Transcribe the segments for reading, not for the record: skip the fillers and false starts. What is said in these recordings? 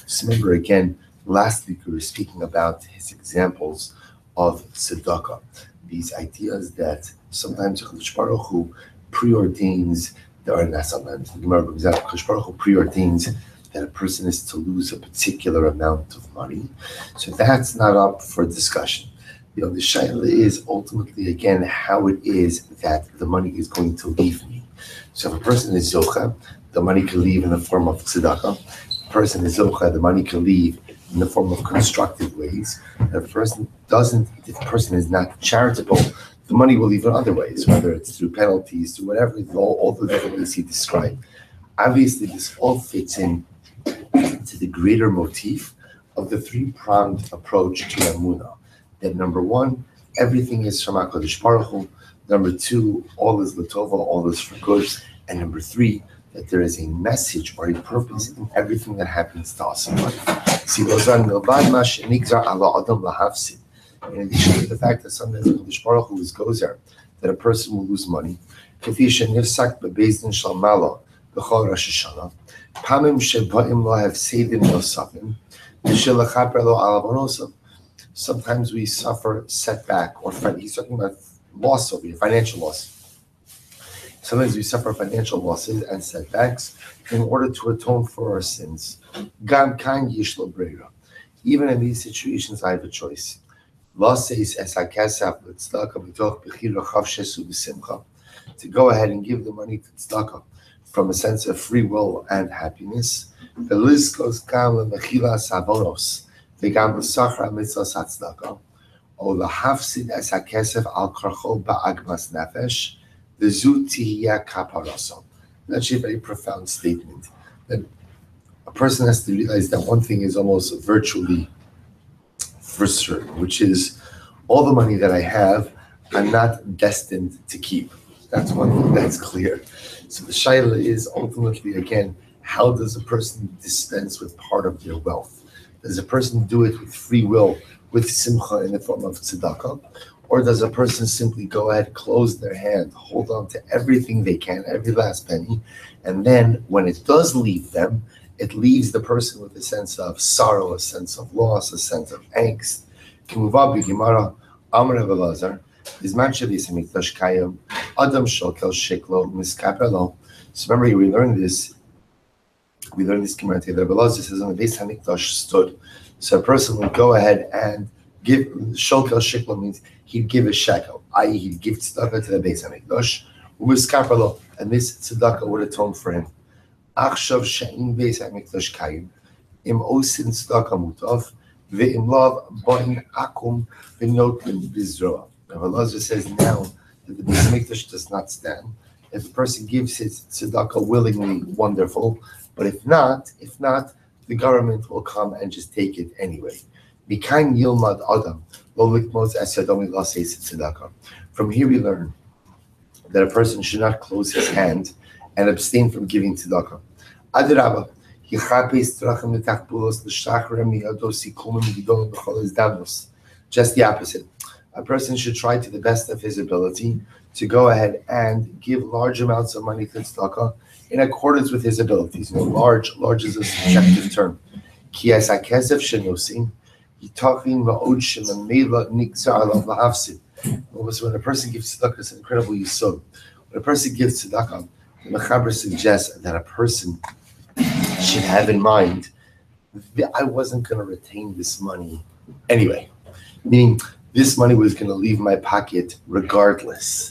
So remember again, last week we were speaking about his examples of tzedakah, these ideas that sometimes Kadosh Baruch Hu preordains, or not sometimes, the Gemara brings out, Kadosh Baruch Hu preordains that a person is to lose a particular amount of money. So that's not up for discussion. The shaila is ultimately, again, how it is that the money is going to leave me. So if a person is zocha, the money can leave in the form of tzedakah. If a person is zocha, the money can leave in the form of constructive ways. If a person is not charitable, the money will leave in other ways, whether it's through penalties, through whatever, all the different ways he described. Obviously, this all fits in to the greater motif of the three-pronged approach to Emunah. That number one, everything is from HaKadosh Baruch Hu. Number two, all is Latova, all is for good. And number three, that there is a message or a purpose in everything that happens to us in life. See, goes on, in addition to the fact that sometimes HaKadosh Baruch Hu is gozer, that a person will lose money. Sometimes we suffer setback, or he's talking about loss over here, financial loss. Sometimes we suffer financial losses and setbacks in order to atone for our sins. Even in these situations, I have a choice. To go ahead and give the money to tzedakah from a sense of free will and happiness. The list goes down to mechilas avonos. וגם בסחר המצווה הצדקה, או להפסיד את הכסף על כרחו בעגמת נפש, וזו תהיה כפרסו. That's a very profound statement. That a person has to realize that one thing is almost virtually for certain, which is all the money that I have, I'm not destined to keep. That's one thing that's clear. So the shaila is ultimately, again, how does a person dispense with part of their wealth? Does a person do it with free will, with simcha in the form of tzedakah? Or does a person simply go ahead, close their hand, hold on to everything they can, every last penny, and then when it does leave them, it leaves the person with a sense of sorrow, a sense of loss, a sense of angst. So remember, we learned this Gemara today. Rabbi says on the Beis Hamikdash stood. So a person would go ahead and give shokel sheklo, means he'd give a shekel, i.e. he'd give tzedakah to the Beis Hamikdash, and this tzedakah would atone for him. Achshav she'in Beis Hamikdash kayim, im osin tzedakah mutav, ve'im lav ba'in akum v'notlim bizroa. Rabbi says now that the Beis Hamikdash does not stand. If a person gives his tzedakah willingly, wonderful. But if not, the government will come and just take it anyway. From here we learn that a person should not close his hand and abstain from giving tzedakah. Just the opposite. A person should try to the best of his ability to go ahead and give large amounts of money to tzedakah in accordance with his abilities. Large is a subjective term. When a person gives tzedakah, it's an incredible yisod. When a person gives tzedakah, the Mechaber suggests that a person should have in mind that I wasn't going to retain this money anyway. Meaning, this money was going to leave my pocket regardless.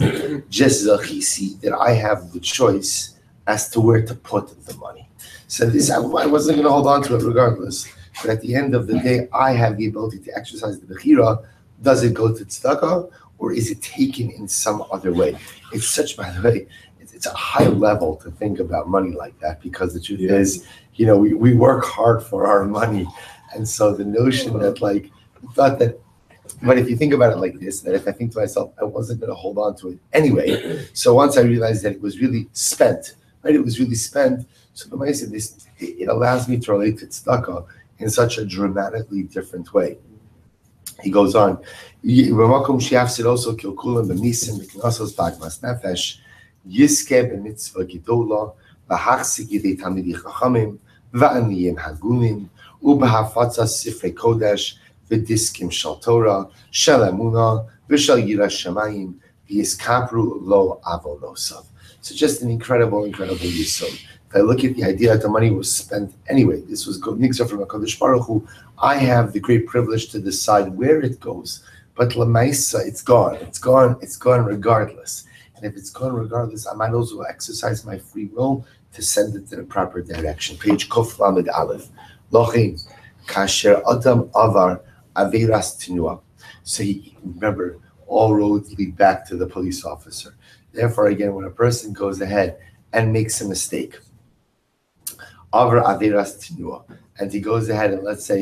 Just zachisi, that I have the choice as to where to put the money. So this, I wasn't going to hold on to it regardless. But at the end of the day, I have the ability to exercise the bechira. Does it go to tzedakah, or is it taken in some other way? It's such, by the way, it's a high level to think about money like that, because the truth is, we work hard for our money. And so the notion that but if you think about it like this, that if I think to myself, I wasn't going to hold on to it anyway. So once I realized that it was really spent, right? It was really spent. So the way I said this, it allows me to relate to tzedakah in such a dramatically different way. He goes on. בהחזיק ידי תלמידי חכמים ועניים הגונים ובהפצת ספרי קודש ודיסקים של תורה, של אמונה ושל יראת שמיים ויזכרו לו עוונותיו. So just an incredible yisod. If I look at the idea that the money was spent anyway, this was nigzar from HaKadosh Baruch Hu, I have the great privilege to decide where it goes. But Lamaisa, it's gone regardless. And if it's gone regardless, I might also exercise my free will to send it in the proper direction. Page Kof Lamed Aleph. Lochin, Kasher Adam Avar Averas Tinua. So remember, all roads lead back to the police officer. Therefore, again, when a person goes ahead and makes a mistake, Avar Averas Tinua, and he goes ahead and let's say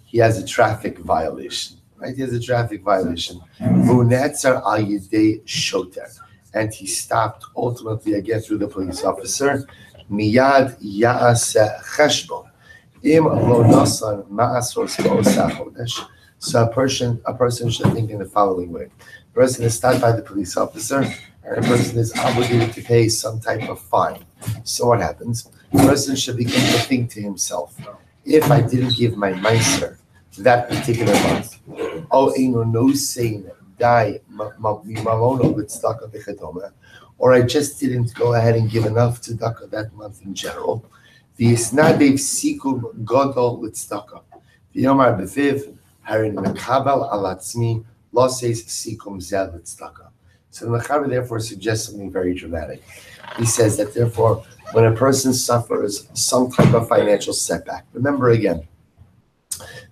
he has a traffic violation, right? He has a traffic violation. V'unetzar al yidei shoter. And he stopped ultimately again through the police officer. Miyad ya'aseh cheshbon. Im lo nasan ma'asos ba'oseh chodesh. So a person should think in the following way. A person is stopped by the police officer, and a person is obligated to pay some type of fine. So what happens? The person should begin to think to himself, if I didn't give my meiser that particular month, or I just didn't go ahead and give enough tzedakah that month in general, the isnadev sikum gadol tzedakah. The yomar beviv harin mekabel alatzmi loses sikum zel tzedakah. So the Mechaber therefore suggests something very dramatic. He says that therefore, when a person suffers some type of financial setback, remember again,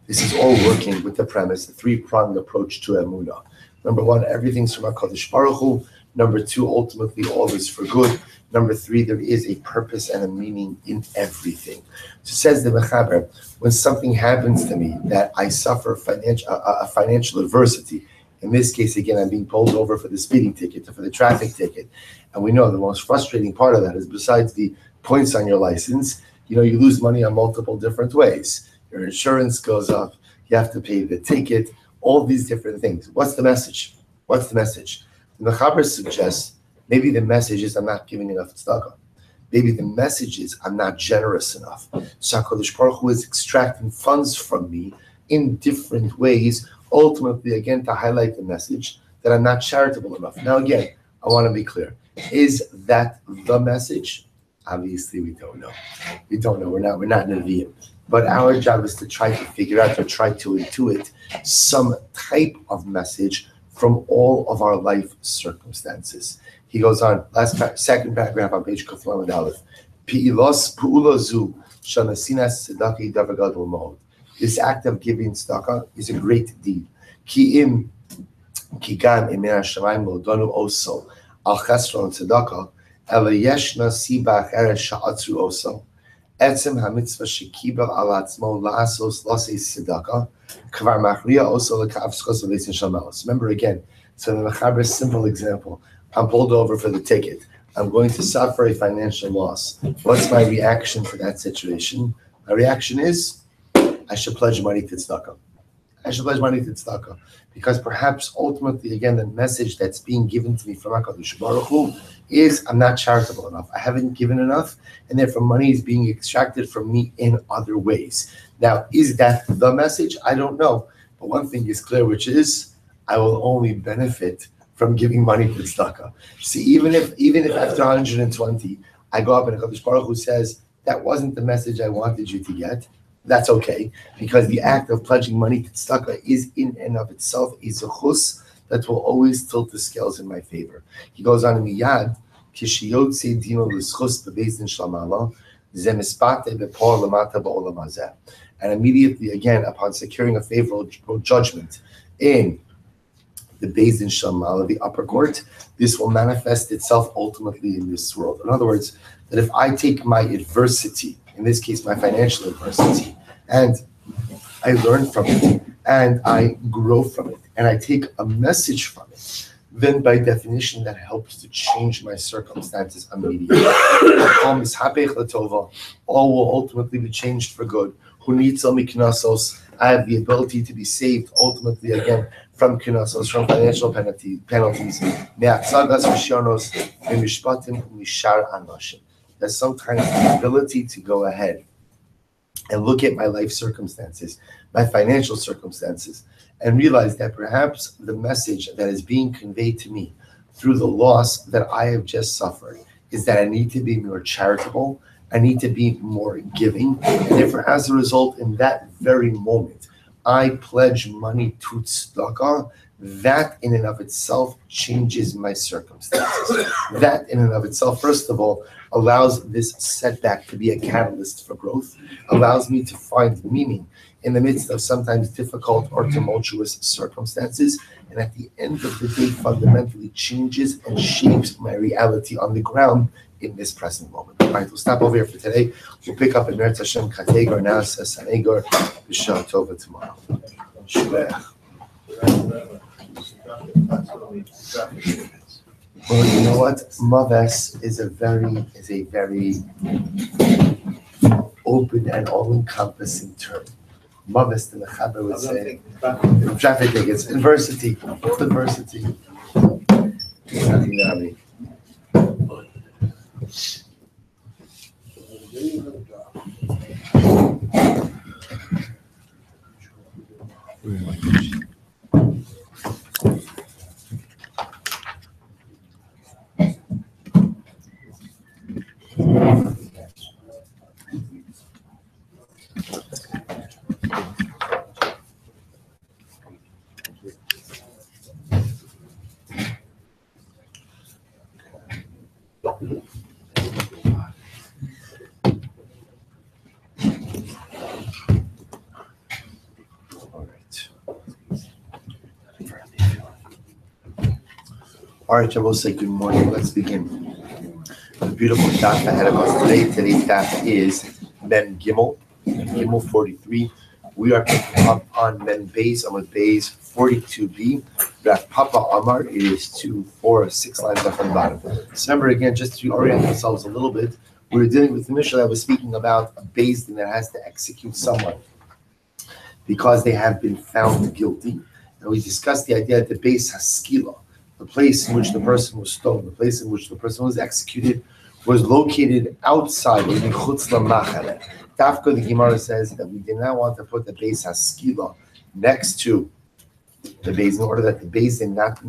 this is all working with the premise, the three-pronged approach to Emunah. Number one, everything's from HaKadosh Baruch Hu. Number two, ultimately all is for good. Number three, there is a purpose and a meaning in everything. So says the Mechaber, when something happens to me that I suffer financial adversity, in this case, again, I'm being pulled over for the speeding ticket or for the traffic ticket. And we know the most frustrating part of that is besides the points on your license, you lose money on multiple different ways. Your insurance goes up, you have to pay the ticket, all these different things. What's the message? What's the message? The Mechaber suggests maybe the message is I'm not giving enough tzedakah. Maybe the message is I'm not generous enough. So HaKadosh Baruch Hu is extracting funds from me in different ways, ultimately, again, to highlight the message that I'm not charitable enough. Now, again, I want to be clear. Is that the message? Obviously, we don't know. We don't know. We're not Nevi'im. But our job is to try to figure out or try to intuit some type of message from all of our life circumstances. He goes on, second paragraph on page Kuf Lamed Aleph. Pu'ula zu shanasinas tzedakah davar gadol mod. This act of giving tzedakah is a great deed. Ki gam imin hashamayim lodonu oso al chesron tzedakah ela yeshna siba acheret sha'atzru oso etzem hamitzvah shekibar al atzmo la'asos laseis tzedakah kvar machriya oso lekavskos v'leisin shamelos. Remember again, so the Mechaber's simple example. I'm pulled over for the ticket. I'm going to suffer a financial loss. What's my reaction to that situation? My reaction is I should pledge money to tzedakah. Because perhaps ultimately, again, the message that's being given to me from HaKadosh Baruch Hu is I'm not charitable enough. I haven't given enough, and therefore money is being extracted from me in other ways. Now, is that the message? I don't know. But one thing is clear, which is I will only benefit from giving money to tzedakah. See, even if after 120, I go up and HaKadosh Baruch Hu says, that wasn't the message I wanted you to get, that's okay, because the act of pledging money to tzedakah is in and of itself a zechus that will always tilt the scales in my favor. He goes on in Miyad, kishiyotze dino l'schus bebezdin shlamala, zemispate bepor lamata ba'olam hazeh. And immediately, again, upon securing a favorable judgment in the Bezdin Shamala, the upper court, this will manifest itself ultimately in this world. In other words, that if I take my adversity, in this case, my financial adversity, and I learn from it, and I grow from it, and I take a message from it, then by definition, that helps to change my circumstances immediately. All will ultimately be changed for good. Who needs some knasos? I have the ability to be saved ultimately again from knasos, from financial penalties. that sometimes the ability to go ahead and look at my life circumstances, my financial circumstances, and realize that perhaps the message that is being conveyed to me through the loss that I have just suffered is that I need to be more charitable, I need to be more giving, and if as a result, in that very moment, I pledge money to tzedakah, that in and of itself changes my circumstances. That in and of itself, first of all, allows this setback to be a catalyst for growth, allows me to find meaning in the midst of sometimes difficult or tumultuous circumstances, and at the end of the day, fundamentally changes and shapes my reality on the ground in this present moment. All right, we'll stop over here for today. We'll pick up in Meretz Hashem Kategor now, says Sanhedrin, B'Shah Tova tomorrow. Shmuel. Well, you know what? Maves is a very open and all-encompassing term. Maves, the Mechaber would say, traffic tickets, adversity. What's adversity? All right, I will say good morning. Let's begin. The beautiful daf ahead of us today. Today's daf is Mem Gimel, Gimel 43. We are picking up on Mem Beis, Amud Beis 42b. Rav Papa Amar is 2, 4, 6 lines up on the bottom. So remember again, just to orient ourselves a little bit, we were dealing with the Mishnah that was speaking about a Beis Din that has to execute someone because they have been found guilty. And we discussed the idea that the Beis Haskila, the place in which the person was stoned, the place in which the person was executed, was located outside of the Chutz LaMachane. Tafka, the Gemara says that we did not want to put the Beis Haskila next to the Beis in order that the Beis did not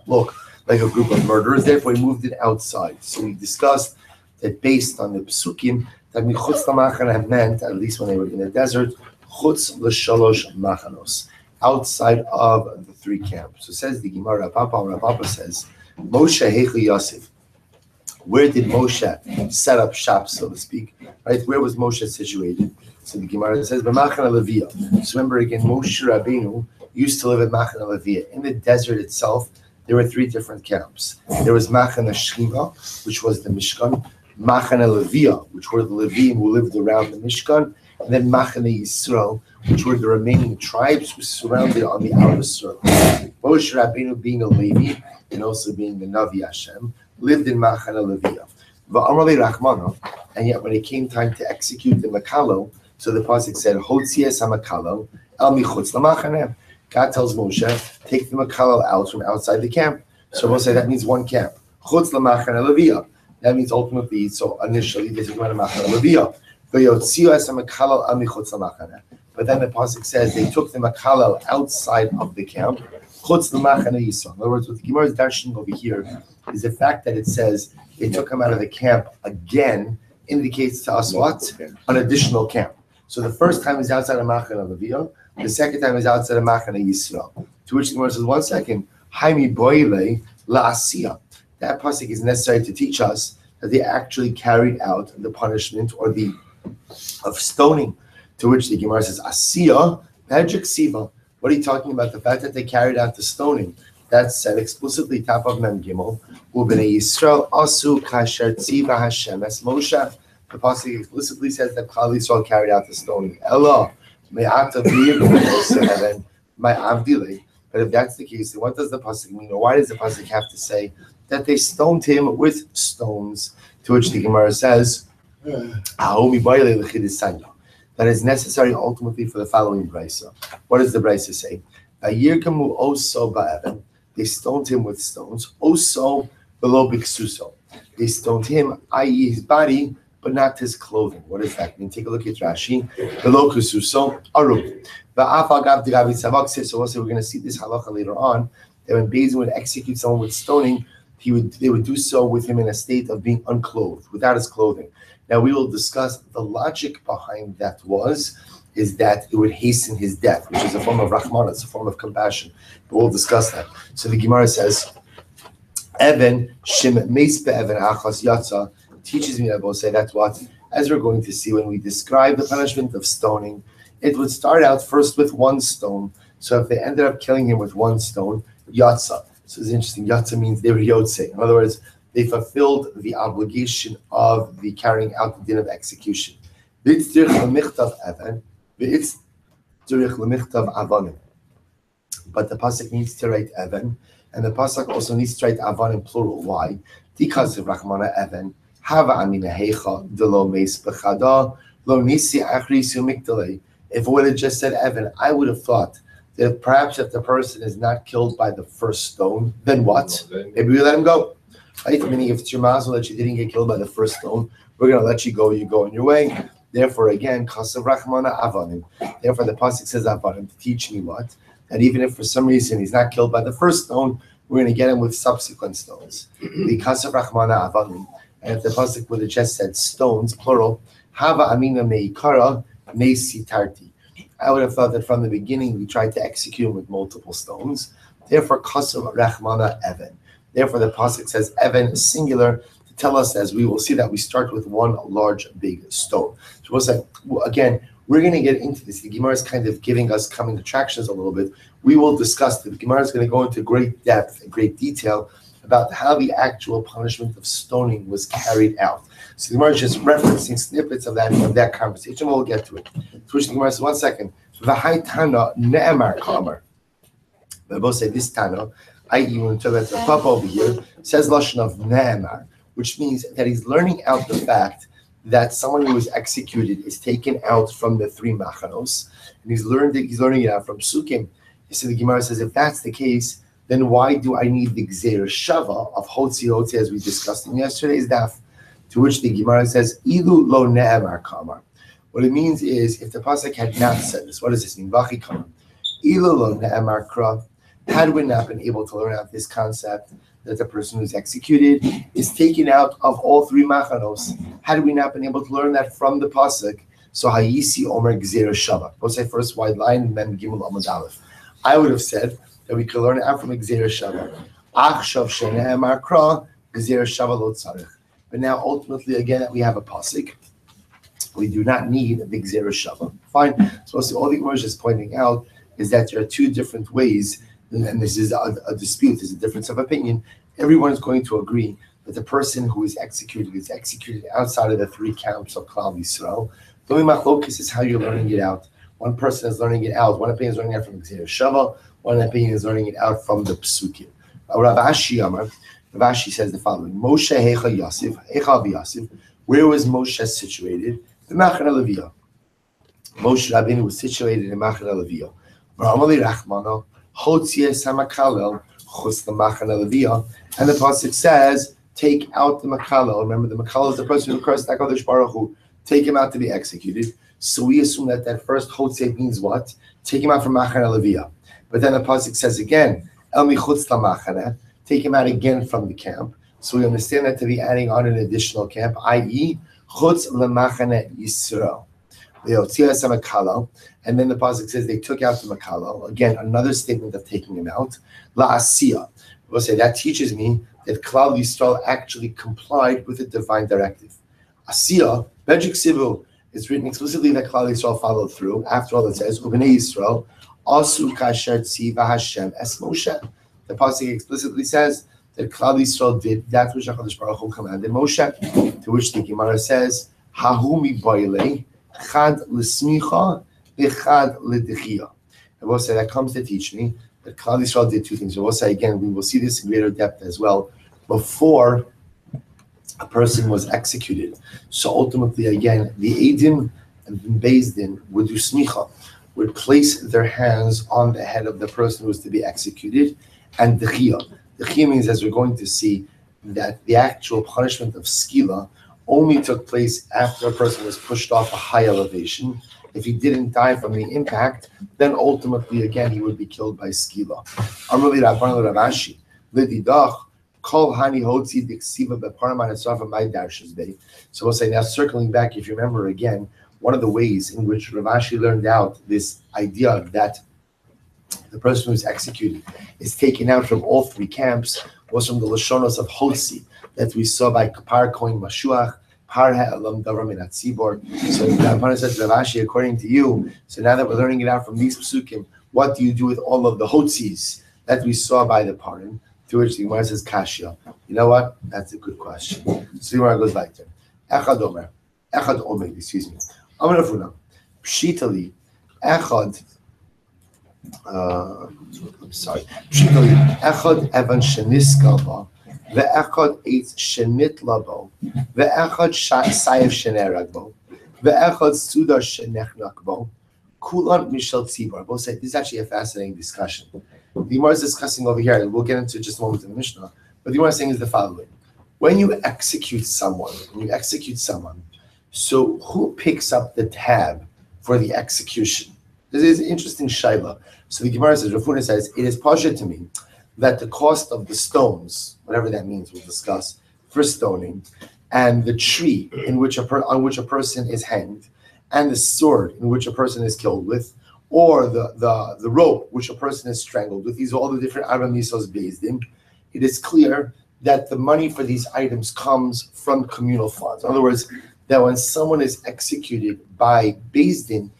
look like a group of murderers. Therefore, we moved it outside. So we discussed that based on the Psukim, that Chutz LaMachane meant, at least when they were in the desert, Chutz L'Shalosh Machanos, outside of the 3 camps. So says the Gemara, Papa says, Moshe Heichu Yosef. Where did Moshe set up shop, so to speak? Right? Where was Moshe situated? So the Gemara says, B'Machane Leviyah. So remember again, Moshe Rabbeinu used to live at Machane Leviyah. In the desert itself, there were 3 different camps. There was Machane Shechina, which was the Mishkan, Machane Leviyah, which were the Levim who lived around the Mishkan, and then Machane Yisrael, which were the remaining tribes who surrounded on the outer circle. Moshe Rabbeinu, being a Levi and also being the Navi Hashem, lived in Machane Leviyah. And yet when it came time to execute the Makalo, so the pasuk said, Hotzias HaMakalo El Michutz LaMachane. God tells Moshe, take the Makalo out from outside the camp. So Moshe, that means 1 camp. Chutz LaMachane Leviyah. That means ultimately, so initially they took him out of Machane Leviyah. But then the pasuk says they took the Makalo outside of the camp. Chutz LaMachane Yisrael. In other words, what the Gemara is dashing over here is the fact that it says they took him out of the camp again indicates to us what? An additional camp. So the first time is outside of Machane Leviyah, the second time is outside of Machane Yisrael. To which the Gemara says, 1 second, Haimi Boile La Asiya. That pasuk is necessary to teach us that they actually carried out the punishment or the of stoning. To which the Gemara says, Asiya, Magic Siva. What are you talking about? The fact that they carried out the stoning. That's said explicitly, top of Mem Gimel. Ubnei Yisrael asu kasher tziva Hashem es Moshe. The pasuk explicitly says that Klal Yisrael carried out the stoning. Elo me'ata b'yirvim my avdile. But if that's the case, then what does the pasuk mean? Or why does the pasuk have to say that they stoned him with stones? To which the Gemara says, that is necessary ultimately for the following brisa. What does the brisa say? They stoned him with stones. Also below biksuso. They stoned him, i.e. his body, but not his clothing. What does that mean? Take a look at Rashi. V'lo kususo aru. V'af agav d'Rabbi Tzavak says, so also we're going to see this halacha later on, that when Beis Din would execute someone with stoning, they would do so with him in a state of being unclothed, without his clothing. Now we will discuss the logic behind that is that it would hasten his death, which is a form of rahman, it's a form of compassion. But we'll discuss that. So the Gemara says, Evan shim meis be'evan achas yatsa, teaches me, I will say that's what, as we're going to see when we describe the punishment of stoning, it would start out first with one stone. So if they ended up killing him with one stone, yatsa. So it's interesting, yatsa means they were yotze. In other words, they fulfilled the obligation of the carrying out the din of execution. But the pasuk needs to write evan, and the pasuk also needs to write avan in plural. Why? Because of Rahmana evan. If it would have just said Evan, I would have thought that perhaps if the person is not killed by the first stone, then what? Maybe we let him go. Right? Meaning if it's your mazel that you didn't get killed by the first stone, we're going to let you go on your way. Therefore, again, Kasav Rahmana Avanim. Therefore, the pasuk says Avanim to teach me what? That even if for some reason he's not killed by the first stone, we're going to get him with subsequent stones. The Kasav Rahmana Avanim. And if the pasuk would have just said stones, plural, Hava Amina Meikara Nesi Tarti. I would have thought that from the beginning we tried to execute him with multiple stones. Therefore, Kasav Rahmana Evan. Therefore, the pasuk says Evan singular to tell us, as we will see, that we start with one large big stone. So we'll say again, we're going to get into this. The Gemara is kind of giving us coming attractions a little bit. We will discuss the Gemara is going to go into great depth and great detail about how the actual punishment of stoning was carried out. So the Gemara is just referencing snippets of that conversation. We'll get to it. So the Gemara says, 1 second. V'hai Tana ne'emar kamar. They both say this Tana, i.e. when we talk about the Papa over here, says lashon of ne'emar, which means that he's learning out the fact that someone who is executed is taken out from the three machanos, and he's learning it out from Sukkim. So the Gemara says, if that's the case, then why do I need the Gzeir Shava of Hotzi, as we discussed in yesterday's daf? To which the Gemara says, Ilu lo ne'emar kamar. What it means is, if the pasuk had not said this, what does this mean? Vachi kamar. Ilu lo ne'emar kra. Had we not been able to learn out this concept that the person who's executed is taken out of all three machanos, had we not been able to learn that from the pasuk, so hayisi omer Gzeir Shava. We'll say first wide line and then Gimel Amud Aleph. I would have said that we could learn it out from Gzeir Shava. Achshav shene'emar kra, Gzeir Shava lo tzarich. But now, ultimately, again, that we have a pasuk, we do not need the Gzeir Shava. Fine. So all the Gemara is just pointing out is that there are two different ways, and this is a dispute, there's a difference of opinion. Everyone is going to agree that the person who is executed outside of the three camps of Klal Yisrael. The only machlokes is how you're learning it out. One person is learning it out. One opinion is learning it out from Gzeir Shava. One opinion is learning it out from the Psukim. Rav Ashi says the following: Moshe Hecha Yosef, where was Moshe situated? The Machane Leviyah. Moshe Rabbeinu was situated in Machane Leviyah. V'amali Rachmana Hotziyeh Samakalel Chutz the Machane Leviyah, and the pasuk says, take out the Makalel. Remember, the Makalel is the person who cursed HaKadosh Baruch Hu. Take him out to be executed. So we assume that first Hotziyeh means what? Take him out from Machane Leviyah. But then the pasuk says again, El Michutz LaMachane. Take him out again from the camp. So we understand that to be adding on an additional camp, i.e., Chutz L'Machane Yisrael. And then the pasuk says they took out the Makalel. Again, another statement of taking him out. La'asiyah. We'll say that teaches me that Klal Yisrael actually complied with the divine directive. Asiyah, Bejik Sivu, it's written explicitly that Klal Yisrael followed through. After all, it says, Ubnei Yisrael, Asu Kasher Tziva Hashem Es Moshe. The pasuk explicitly says that Klal Yisrael did that which HaKadosh Baruch Hu commanded Moshe. To which the Gemara says, Hahu mi boile, chad l'smicha, echad l'dechia. I will say that comes to teach me that Klal Yisrael did two things. I will say again, we will see this in greater depth as well, before a person was executed. So ultimately, again, the Eidim and Beis Din would do smicha, would place their hands on the head of the person who was to be executed, and dechia. Dechia means, as we're going to see, that the actual punishment of skila only took place after a person was pushed off a high elevation. If he didn't die from the impact, then ultimately, again, he would be killed by skila. Amrli Rabban Ravashi, Lididach, Kol Hani Hotzi Diksiva Beparman Esafa My Darshas Bay. So we'll say now, circling back, if you remember again, one of the ways in which Ravashi learned out this idea that the person who's executed is taken out from all three camps was from the Lashonos of Hotzi that we saw by Par Koin Mashuach, Par Ha'elam Davar Min HaTzibor. So the Rabban said to Ravashi, according to you, so now that we're learning it out from these psukim, what do you do with all of the Hotzis that we saw by the Parim? To which the Gemara says, Kashya. You know what? That's a good question. So the Gemara goes like that. Echad Omer, excuse me. Amar Rafuna, Pshitali, Echad, I'm sorry, Pshitali, Echad Evan Sheniskava, Ve'echad Eitz Shenit Labo, Ve'echad Sayev Sheneragbo, Ve'echad Sudar Shenechnakbo, Kulan Mishal Tzibor. Both say this is actually a fascinating discussion. The Gemara is discussing over here, and we'll get into just a moment in the Mishnah, but the Gemara is saying is the following. When you execute someone, so who picks up the tab for the execution? This is an interesting shaila. So the Gemara says, Rafuna says, it is pasha to me that the cost of the stones, whatever that means, we'll discuss, for stoning, and the tree on which a person is hanged, and the sword in which a person is killed with, or the rope which a person is strangled with, these are all the different aramisos based in. It is clear that the money for these items comes from communal funds. In other words, that when someone is executed by Beis Din,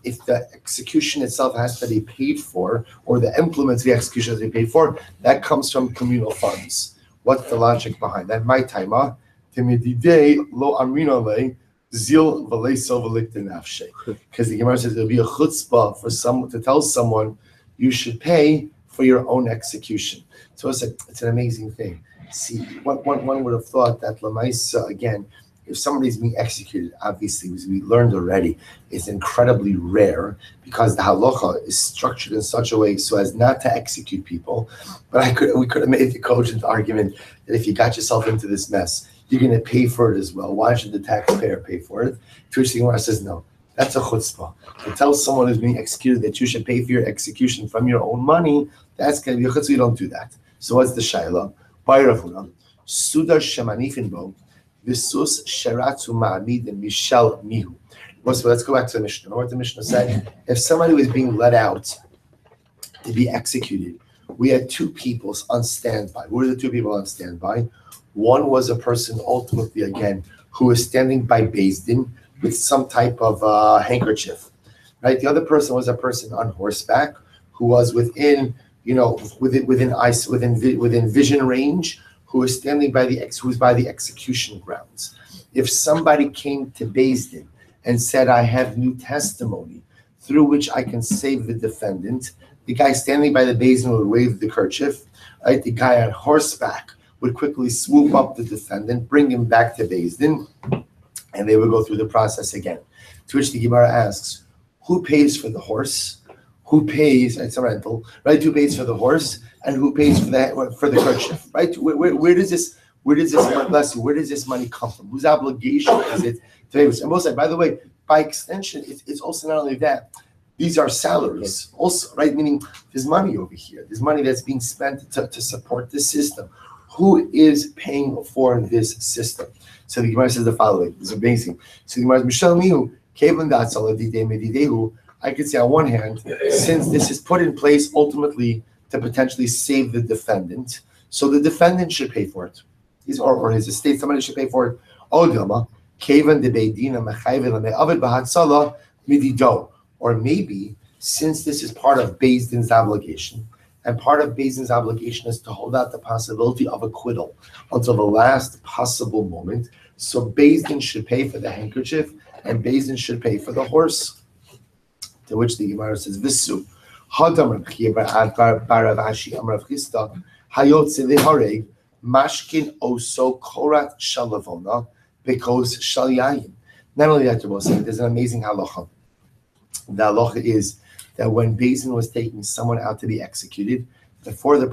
if the execution itself has to be paid for, or the implements of the execution has to be paid for, that comes from communal funds. What's the logic behind that? My taima, timidide lo amrinole zil v'leiso v'liktenafshe. Because the Gemara says it'll be a chutzpah for someone to tell someone you should pay for your own execution. So it's an amazing thing. See, one would have thought that Lamaisa, again, if somebody's being executed, obviously, as we learned already, it's incredibly rare because the halacha is structured in such a way so as not to execute people. But we could have made the cogent argument that if you got yourself into this mess, you're going to pay for it as well. Why should the taxpayer pay for it? To which the Gemara says, no, that's a chutzpah. To tell someone who's being executed that you should pay for your execution from your own money, that's going to be a chutzpah. You don't do that. So what's the shaila? Bayravuna, Sudar Shemanifin Bo, Visus Sheratu Ma'amid and Mishal Mihu. So let's go back to the Mishnah. What the Mishnah said, if somebody was being let out to be executed, we had two people on standby. Who were the two people on standby? One was a person ultimately, again, who was standing by Beis Din with some type of handkerchief, right? The other person was a person on horseback who was within vision range, who was standing by the execution grounds. If somebody came to Beis Din and said, I have new testimony through which I can save the defendant, the guy standing by the Beis Din would wave the kerchief, right? The guy on horseback would quickly swoop up the defendant, bring him back to Beis Din, and they would go through the process again. To which the Gemara asks, who pays for the horse? Who pays? It's a rental, right? Who pays for the horse, and who pays for the kerchief, right? Where does this money come from? Whose obligation is it to pay? And both sides, by the way, by extension, it's also not only that. These are salaries, also, right? Meaning there's money over here. There's money that's being spent to support this system. Who is paying for this system? So the Gemara says the following. It's amazing. So the Gemara says, Mishal Mihu, Kevin Datzal Medidehu. I could say on one hand, since this is put in place ultimately to potentially save the defendant, so the defendant should pay for it. Or his estate, somebody should pay for it. Or maybe, since this is part of Beis Din's obligation, and part of Beis Din's obligation is to hold out the possibility of acquittal until the last possible moment, so Beis Din should pay for the handkerchief, and Beis Din should pay for the horse. To which the Gemara says, Visu, Hadam Rav Chiya bar Rav Ashi Amar Rav Chisda, Hayotze lehareg, Mashkin oso korat shalavona, because shalyayin. Not only that, there's an amazing halacha. The halacha is that when Beis Din was taking someone out to be executed, before the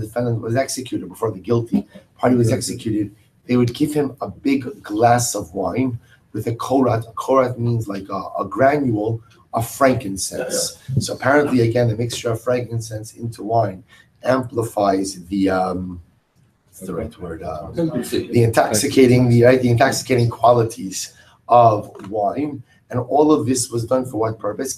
defendant was executed, before the guilty party was executed, they would give him a big glass of wine with a korat. A korat means like a granule of frankincense. So apparently, again, the mixture of frankincense into wine amplifies the what's the right word? The intoxicating qualities of wine. And all of this was done for what purpose?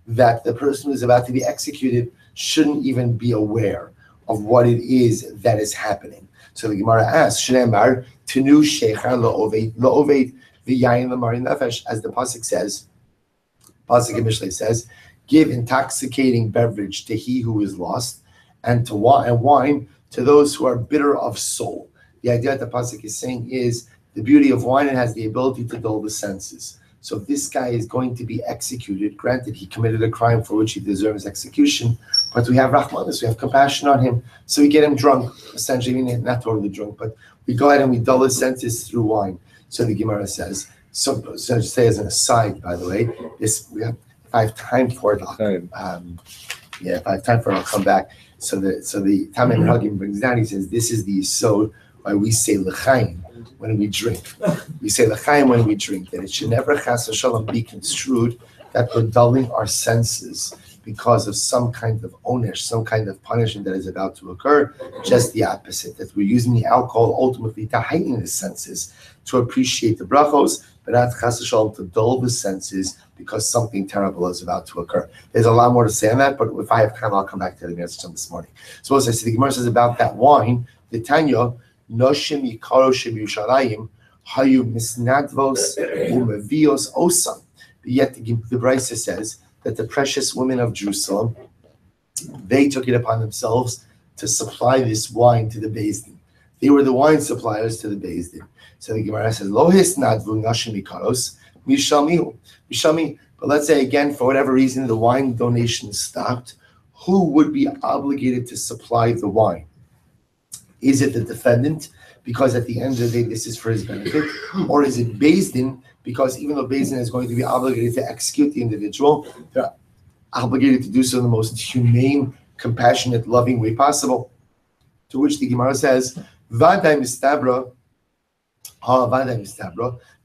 That the person who's about to be executed shouldn't even be aware of what it is that is happening. So the Gemara asks, Shneimar, Tenu Shechar Lo'oved V'yayin L'marin Nefesh, as the Pasuk says, Pasuk in Mishlei says, give intoxicating beverage to he who is lost, and wine to those who are bitter of soul. The idea that the Pasuk is saying is the beauty of wine, it has the ability to dull the senses. So if this guy is going to be executed, granted he committed a crime for which he deserves execution, but we have rahmanis, we have compassion on him, so we get him drunk, essentially, not totally drunk, but we go ahead and we dull his senses through wine. So the Gemara says, so to say as an aside, by the way, if I have time for it, if I have time for it, I'll come back. So the Tamei Menhagim brings down, he says, this is the yesod why we say l'chaim when we drink. We say l'chaim when we drink, that it should never chas v'shalom be construed that we're dulling our senses because of some kind of onesh, some kind of punishment that is about to occur. Just the opposite, that we're using the alcohol ultimately to heighten the senses, to appreciate the brachos, but not chas v'shalom to dull the senses because something terrible is about to occur. There's a lot more to say on that, but if I have time, I'll come back to the answer this morning. So as I said, the Gemara says about that wine, the Tanya, Noshim Yikaro Shem Yushalayim, Hayu Misnadvos Umevios Osam. Yet the Brisa says that the precious women of Jerusalem, they took it upon themselves to supply this wine to the Beis Din. They were the wine suppliers to the Beis Din. So the Gemara says, Lo Hisnadvu Noshim Yikaros Mishami. But let's say again, for whatever reason, the wine donation stopped. Who would be obligated to supply the wine? Is it the defendant, because at the end of the day, this is for his benefit? Or is it Beis Din, because even though Beis Din is going to be obligated to execute the individual, they're obligated to do so in the most humane, compassionate, loving way possible? To which the Gemara says, Vaday mistabra,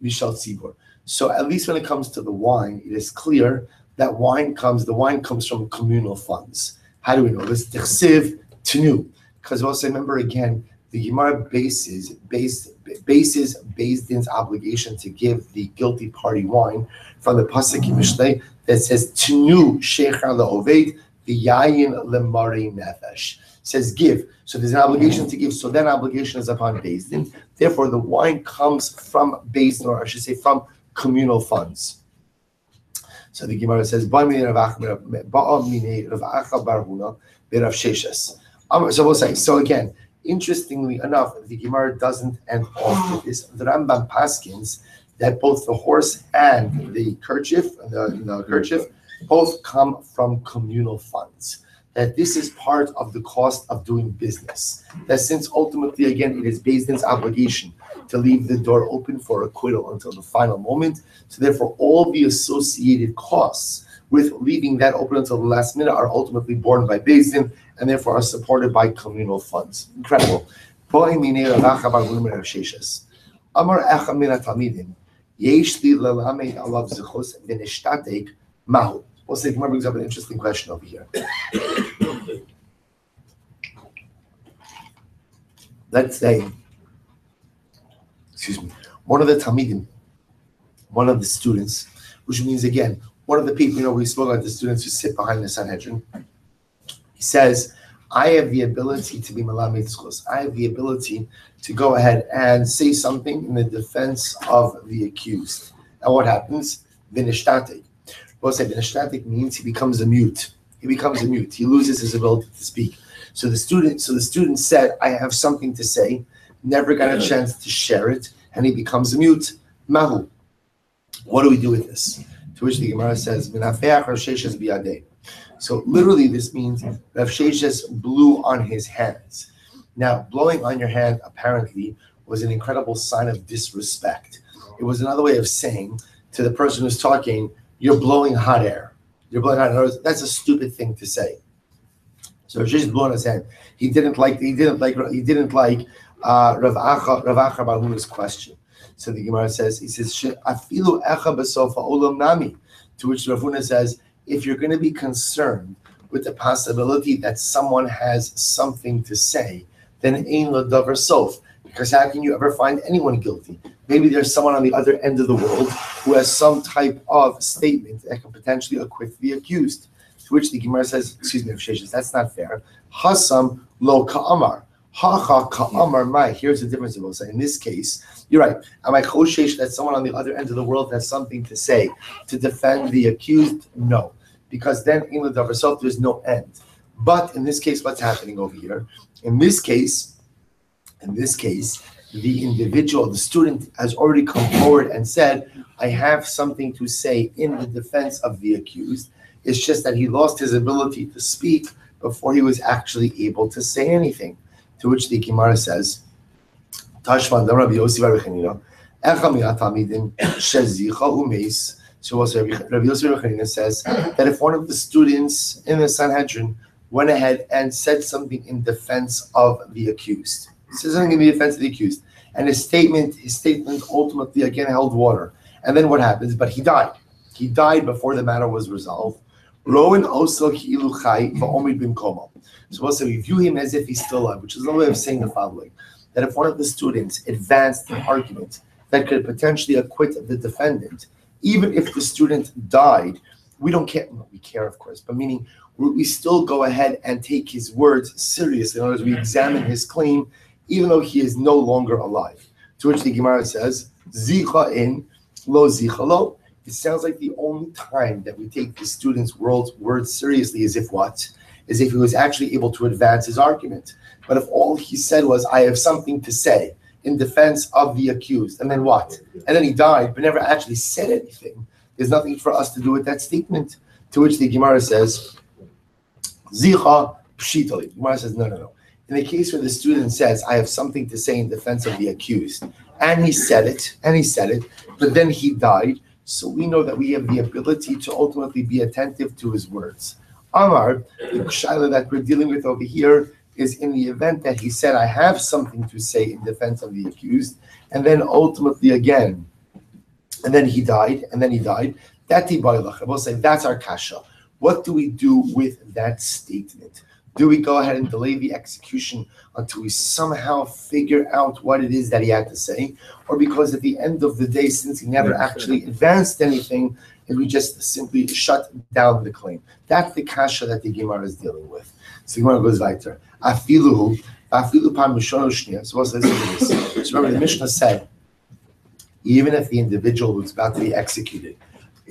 mishal tzibor. So at least when it comes to the wine, it is clear that the wine comes from communal funds. How do we know this? Tichsiv tenu. Because also remember again, the Gemara bases Beis Din's obligation to give the guilty party wine from the pasuk in Mishlei that says Tenu Shechar LaOved V'yayin L'Marei Nefesh. Says give. So there's an obligation to give. So that obligation is upon Beis Din. Therefore, the wine comes from Beis Din, or I should say from communal funds. So the Gemara says So we'll say, so again, interestingly enough, the Gemara doesn't end off with this. The Rambam paskins that both the horse and the kerchief, both come from communal funds. That this is part of the cost of doing business. That since ultimately, again, it is Beis Din's obligation to leave the door open for acquittal until the final moment. So therefore, all the associated costs with leaving that open until the last minute are ultimately borne by Beis Din, and therefore are supported by communal funds. Incredible. Amar Echad min haTalmidim, yesh li lelamed alav zichus v'nishtatek mahu. Also, the Gemara brings up an interesting question over here. Let's say, one of the Talmidim, one of the students, which means again, one of the people, we spoke about the students who sit behind the Sanhedrin. He says, I have the ability to be Melamed Zchus. I have the ability to go ahead and say something in the defense of the accused. And what happens? V'nishtatek. We'll say v'nishtatek means he becomes a mute. He loses his ability to speak. So the student said, I have something to say, never got a chance to share it, and he becomes a mute. Mahu. What do we do with this? To which the Gemara says, so literally this means Rav Sheshes blew on his hands. Now, blowing on your hand apparently was an incredible sign of disrespect. It was another way of saying to the person who's talking, you're blowing hot air. You're blowing hot air. That's a stupid thing to say. So Rosh Hashanah blew on his hand. He didn't like Rav Acha Bar Huna's question. So the Gemara says, he says, "Afilu echa b'sofa olam nami," to which Rav Huna says, if you're going to be concerned with the possibility that someone has something to say, then ein lo davar sof. Because how can you ever find anyone guilty? Maybe there's someone on the other end of the world who has some type of statement that can potentially acquit the accused. To which the Gemara says, excuse me, that's not fair. Hasam lo ka'amar. Ha ka'amar mai. Here's the difference. I will say. In this case, you're right. Am I choshesh that someone on the other end of the world has something to say to defend the accused? No. Because then in the davar sof, there's no end. But in this case, what's happening over here? In this case, the individual, the student, has already come forward and said, I have something to say in the defense of the accused. It's just that he lost his ability to speak before he was actually able to say anything. To which the Gemara says, Tashman Rabbi Yossi Bar Chanina, Echa mi'at talmidim shezicha umeis. So also Rabbi Yossi Bar Chanina says that if one of the students in the Sanhedrin went ahead and said something in defense of the accused, he says something in the defense of the accused, and his statement ultimately again held water. And then what happens? But he died. He died before the matter was resolved. Rowan also ki'ilu chai va'omid bimkomo. So also we view him as if he's still alive, which is another way of saying the following: that if one of the students advanced an argument that could potentially acquit the defendant, even if the student died, we don't care. We care, of course, but meaning we still go ahead and take his words seriously. In other words, we examine his claim, even though he is no longer alive. To which the Gemara says, Zicha in, lo zicha lo. It sounds like the only time that we take the student's words seriously is if what? Is if he was actually able to advance his argument. But if all he said was, I have something to say in defense of the accused, and then what? And then he died, but never actually said anything. There's nothing for us to do with that statement. To which the Gemara says, Zicha pshitali. The Gemara says, no. In the case where the student says, I have something to say in defense of the accused, and he said it, but then he died, so we know that we have the ability to ultimately be attentive to his words. Amar, the shaila that we're dealing with over here is in the event that he said, I have something to say in defense of the accused, and then ultimately again, and then he died. I will say that's our kasha. What do we do with that statement? Do we go ahead and delay the execution until we somehow figure out what it is that he had to say? Or because at the end of the day, since he never actually advanced anything, and we just simply shut down the claim? That's the kasha that the Gemara is dealing with. So the Gemara goes weiter. Afilu pan mishono shniya. So what's this? So remember, the Mishnah said, even if the individual who's about to be executed,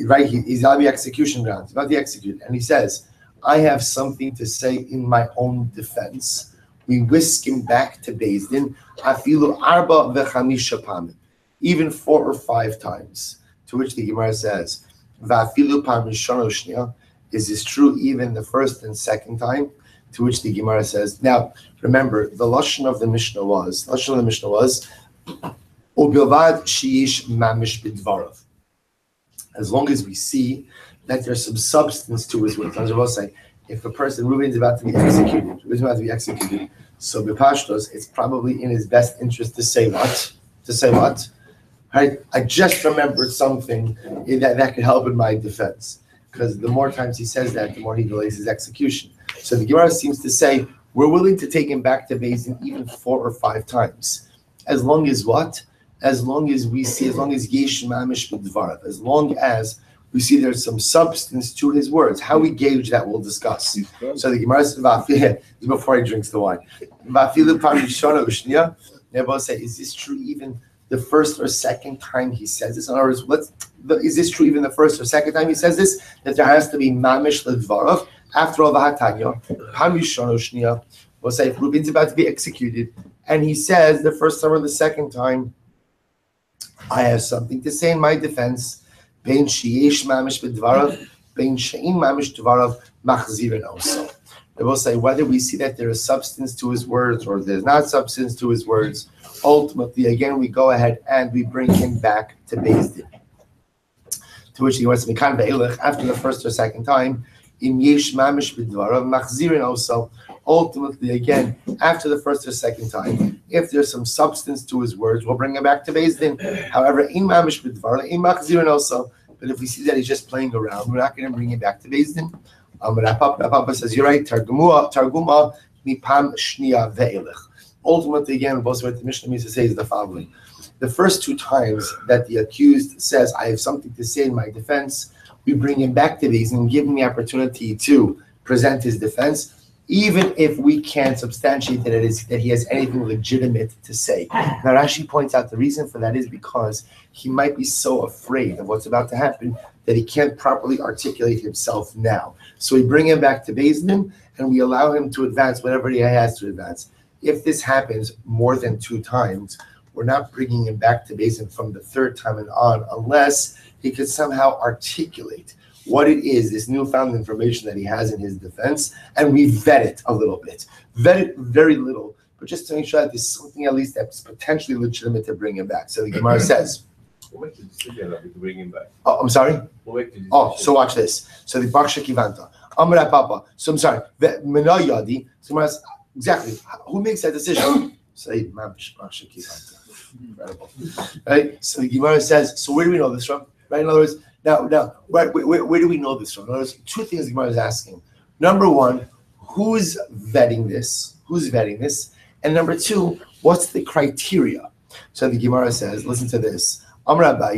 right, he's on the execution grounds, he's about to be executed, and he says, I have something to say in my own defense. We whisk him back to Beis Din, afilu arba v'chamisha pamim, even 4 or 5 times. To which the Gemara says, v'afilu pan rishon u'shniya, is this true even the first and second time? To which the Gemara says, now remember, the lashon of the Mishnah was, ubilvad sheyish mamish bidvarav. As long as we see that there's some substance to his words. I will say, if a person, Reuben is about to be executed, so b'pashtos, it's probably in his best interest to say what? Right? I just remembered something that could help in my defense. Because the more times he says that, the more he delays his execution. So the Gemara seems to say, we're willing to take him back to Beis Din even 4 or 5 times. As long as what? As long as yesh mamish b'dvarav, as long as we see there's some substance to his words. How we gauge that, we'll discuss. So the Gemara says, before he drinks the wine, they both say, is this true even the first or second time he says this? In other words, is this true even the first or second time he says this? That there has to be mamish l'dvarav. After all, we'll say, if Reuben's about to be executed, and he says the first time or the second time, I have something to say in my defense. Bein sheyesh mamish b'dvarav, bein she'in mamish dvarav machzirin also. They will say whether we see that there is substance to his words or there's not substance to his words. Ultimately, again, we go ahead and we bring him back to Beis Din. To which he wants to be kind of after the first or second time. Im yesh mamish b'dvarav machzirin also. Ultimately, again, after the first or second time, if there's some substance to his words, we'll bring him back to Beis Din. However, im mamish b'dvarav, im machzirin also. But if we see that he's just playing around, we're not going to bring him back to Beis Din. Papa says, you're right. Targuma mipam shniya ve'elech. Ultimately, again, what the Mishnah means to say is the following. The first two times that the accused says, I have something to say in my defense, we bring him back to these and give him the opportunity to present his defense, even if we can't substantiate that he has anything legitimate to say. Now, Rashi points out the reason for that is because he might be so afraid of what's about to happen that he can't properly articulate himself now. So we bring him back to Beis Din and we allow him to advance whatever he has to advance. If this happens more than two times, we're not bringing him back to Beis Din from the third time and on unless he could somehow articulate what it is, this newfound information that he has in his defense, and we vet it a little bit. Vet it very little, but just to make sure that there's something at least that's potentially legitimate to bring him back. So the Gemara says, We'll make the decision to bring him back. Oh, I'm sorry? We'll make the decision. Oh, so watch this. So the Baksha Kivanta. Amra Papa. So I'm sorry. Mena Yadi. So exactly. Who makes that decision? Say, Baksha Kivanta. Incredible. Right? So the Gemara says, so where do we know this from? Right? In other words, now, where do we know this from? In other words, two things the Gemara is asking. Number one, who's vetting this? Who's vetting this? And number two, what's the criteria? So the Gemara says, listen to this. What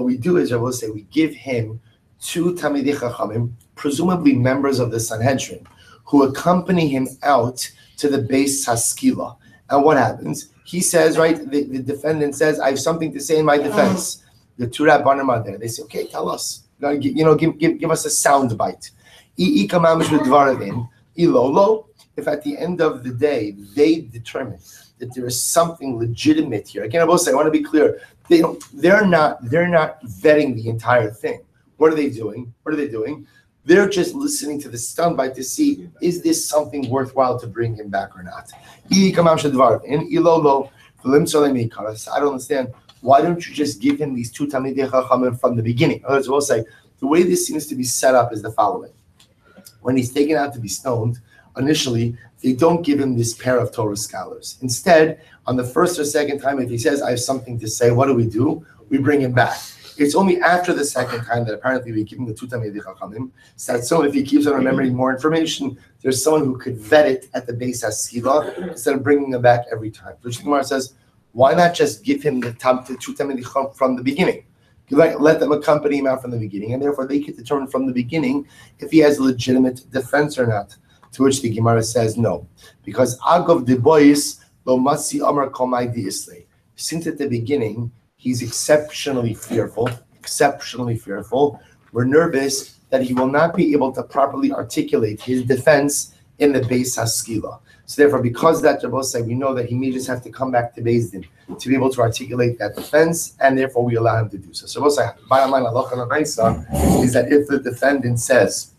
we do is, I will say, we give him two Talmidei Chachamim, presumably members of the Sanhedrin, who accompany him out to the Beis Haskila. And what happens? He says, right, the defendant says, I have something to say in my defense. The two Rabbanim are there. They say, okay, tell us. Give us a sound bite. If at the end of the day, they determine that there is something legitimate here. Again, I will say, I want to be clear. They're not vetting the entire thing. What are they doing? They're just listening to the soundbite to see, is this something worthwhile to bring him back or not? I don't understand. Why don't you just give him these two Talmidei Chachamim from the beginning? In other words, we'll say, the way this seems to be set up is the following. When he's taken out to be stoned, initially, they don't give him this pair of Torah scholars. Instead, on the first or second time, if he says, I have something to say, what do? We bring him back. It's only after the second time that apparently we give him the two Talmidei Chachamim. So if he keeps on remembering more information, there's someone who could vet it at the Beis Haskila instead of bringing him back every time. So Gemara says, why not just give him the two Talmidei Chachamim from the beginning? Let them accompany him out from the beginning, and therefore they can determine from the beginning if he has a legitimate defense or not. To which the Gemara says no, because Agav de Bois lo Matzi Amar Komai di Islay. Since at the beginning he's exceptionally fearful. We're nervous that he will not be able to properly articulate his defense in the Beis Haskila. So therefore, because that Rabbi said, we know that he may just have to come back to Beis Din to be able to articulate that defense, and therefore we allow him to do so. So Rabbi said, bottom line is that if the defendant says,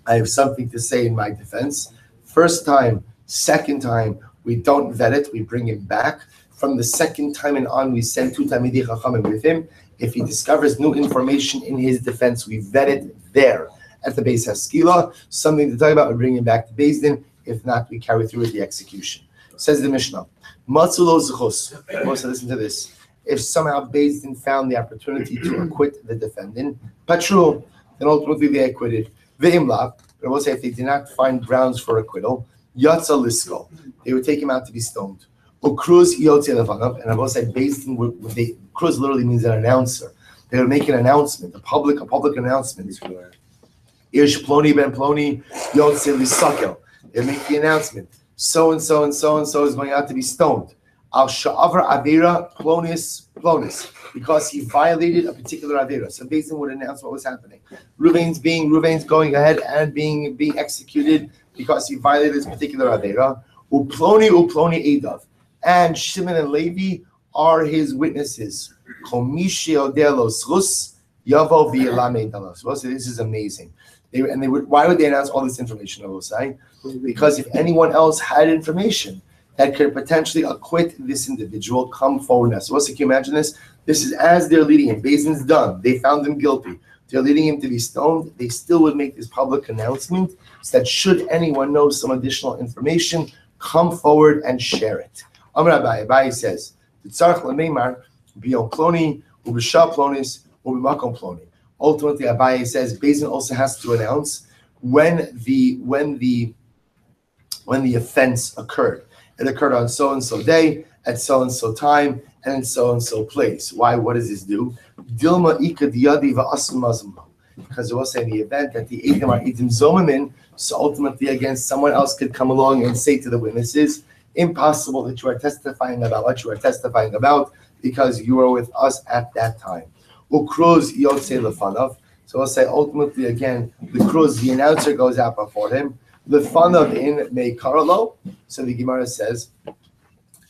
I have something to say in my defense, first time, second time, we don't vet it, we bring him back. From the second time and on, we send two Talmidei Chachamim with him. If he discovers new information in his defense, we vet it there at the Beis Haskila. Something to talk about, we bring him back to Beis Din. If not, we carry through with the execution. Says the Mishnah, Matzulo Zechus. Listen to this. If somehow Beis Din found the opportunity to acquit the defendant, Patru, then ultimately they acquitted. Ve'imla, but I will say if they did not find grounds for acquittal, Yatza Lisko, they would take him out to be stoned. Ukruz Yotze Levanav, and I will say Beis Din Kruz literally means an announcer. They would make an announcement, a public announcement. Ish Ploni ben Ploni Yotze Lisakel. They make the announcement. So and so and so and so is going out to be stoned. Al Sha'avar Avera Plonis, because he violated a particular Avera. So Beis Din would announce what was happening. Ruvain's going ahead and being executed because he violated this particular Avera. Uploni Eidav. And Shimon and Levi are his witnesses. Well, so this is amazing. Why would they announce all this information, I will say? Because if anyone else had information that could potentially acquit this individual, come forward now. So can you imagine this? This is as they're leading him. Beis Din's done. They found him guilty. they're leading him to be stoned, they still would make this public announcement so that should anyone know some additional information, come forward and share it. Amar Rabbi says, ultimately, Abaye says, Bezin also has to announce when the offense occurred. It occurred on so and so day, at so and so time, and in so and so place. Why? What does this do? Dilma ika diyadi va'asum. Because it will say in the event that the Eidim are Eidim Zomamin, so ultimately again someone else could come along and say to the witnesses, impossible that you are testifying about what you are testifying about because you were with us at that time. Ukruz yotze lefanav. So we'll say ultimately again, the cruz, the announcer goes out before him. Lefanav in Meikaralo. So the Gemara says,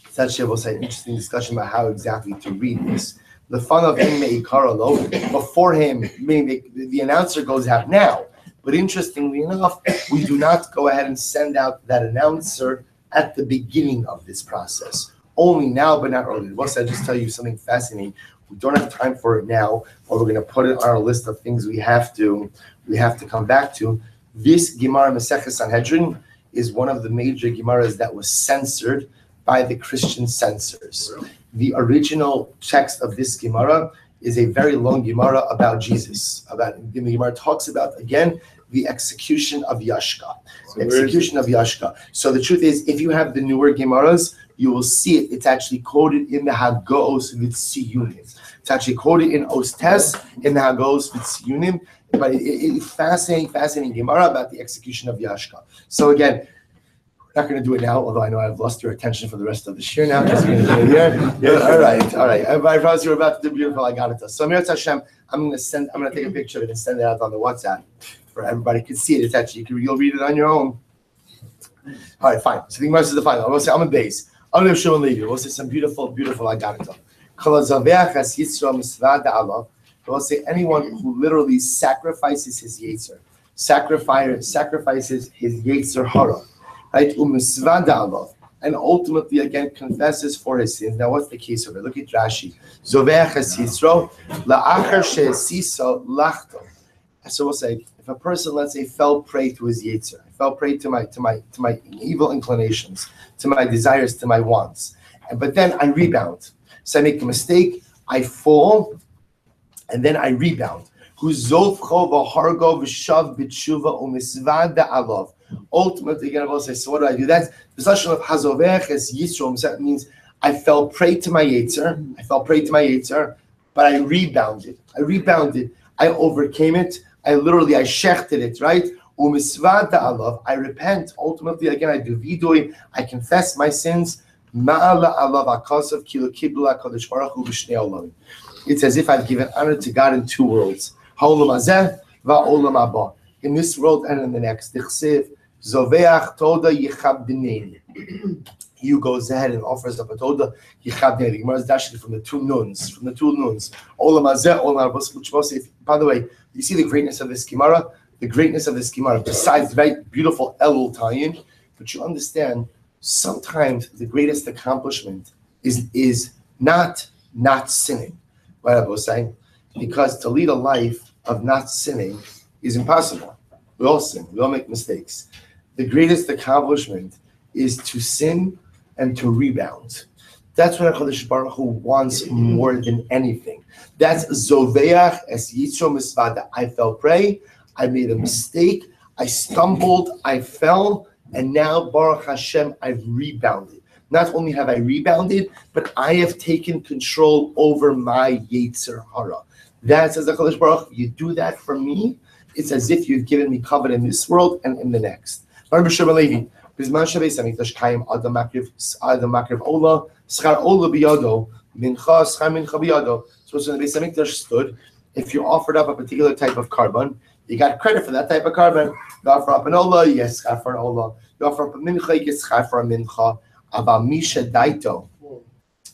it's actually we'll say an interesting discussion about how exactly to read this. The fun of him Meikaralo, before him, meaning the announcer goes out now. But interestingly enough, we do not go ahead and send out that announcer at the beginning of this process. Only now, but not earlier. Once I just tell you something fascinating, we don't have time for it now, or we're going to put it on our list of things we have to come back to. This Gemara Masechah Sanhedrin is one of the major Gemaras that was censored by the Christian censors. Really? The original text of this Gemara is a very long Gemara about Jesus. The Gemara talks about, again, the execution of Yashka. So the truth is, if you have the newer Gemaras, you will see it. It's actually quoted in the Hagos V'Tziyunim. It's actually quoted in Ostes, in the Hagos V'Tziyunim. But it's fascinating Gemara about the execution of Yashka. So again, we're not going to do it now, although I know I've lost your attention for the rest of this year now, because we're going to do it here. Yeah, all right. I promise you we're about to do beautiful. I got it. So Mir Hashem, I'm going to take a picture of it and send it out on the WhatsApp for everybody can see it. It's actually, you'll read it on your own. All right, fine. So the Gemara says the final. We'll say I'm a base. I'm going to show and leave you. We'll say some beautiful I got it. We'll say anyone who literally sacrifices his Yetzer, sacrifices his Yetzer Hara, right? And ultimately again confesses for his sins. Now what's the case of it? Look at Rashi. So we'll say if a person, let's say, fell prey to his Yetzer, fell prey to my evil inclinations, to my desires, to my wants, but then I rebound. So I make a mistake, I fall, and then I rebound. Ultimately, again, I will say, so what do I do? That's the session of Hazovech as Yisrom. That means I fell prey to my Yetzer, but I rebounded. I overcame it. I shechted it, right? I repent. Ultimately, again, I do vidui. I confess my sins. It's as if I've given honor to God in two worlds. In this world and in the next. He goes ahead and offers up a toda. The Gemara is actually from the two nuns. By the way, you see the greatness of this Gemara? Besides the very beautiful Elul tie-in, but you understand, sometimes the greatest accomplishment is not sinning. What I was saying, because to lead a life of not sinning is impossible. We all sin. We all make mistakes. The greatest accomplishment is to sin and to rebound. That's what HaKadosh Baruch Hu wants more than anything. That's Zoveach es Yitro Misvada. I fell prey. I made a mistake. I stumbled. I fell. And now, Baruch Hashem, I've rebounded. Not only have I rebounded, but I have taken control over my Yetzer Hara. That says the HaKadosh Baruch Hu, you do that for me, it's as if you've given me covenant in this world and in the next. Rabbi Shmuel, Bizman Shabbos Hamikdash Kayim Adam Makriv Ola Schar Ola Biyado Mincha Schar Mincha Biyado. So when the Beis Hamikdash stood, if you offered up a particular type of carbon, you got credit for that type of carbon. You offer up an Ola, you get schar for an Ola. You offer up a Mincha, you get schar for a Mincha. About Misha Daito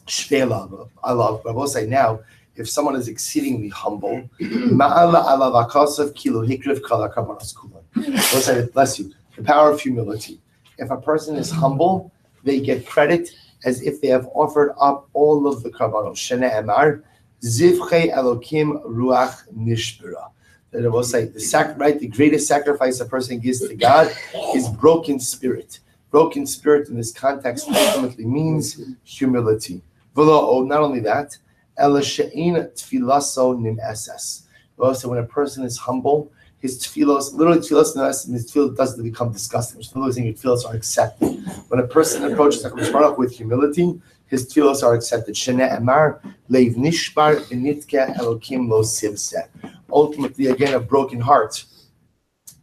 Shvela. I will say now, if someone is exceedingly humble, Ma'ala ala vakasav kilo hikriv kala karbanos kulan. We'll say, bless you, the power of humility. If a person is humble, they get credit as if they have offered up all of the karbanos. Shene Emar, Zivche Elokim Ruach Nishbira. that it will say the greatest sacrifice a person gives to God is broken spirit. Broken spirit in this context ultimately means humility. Not only that, so when a person is humble, his tefillos, literally tefillos his tefillah doesn't become disgusting. His tefillos are accepted. When a person approaches HaKadosh Baruch Hu with humility, his tefillos are accepted. Shene'emar leiv nishbar v'nitke elokim lo sivseh. Ultimately, again, a broken heart.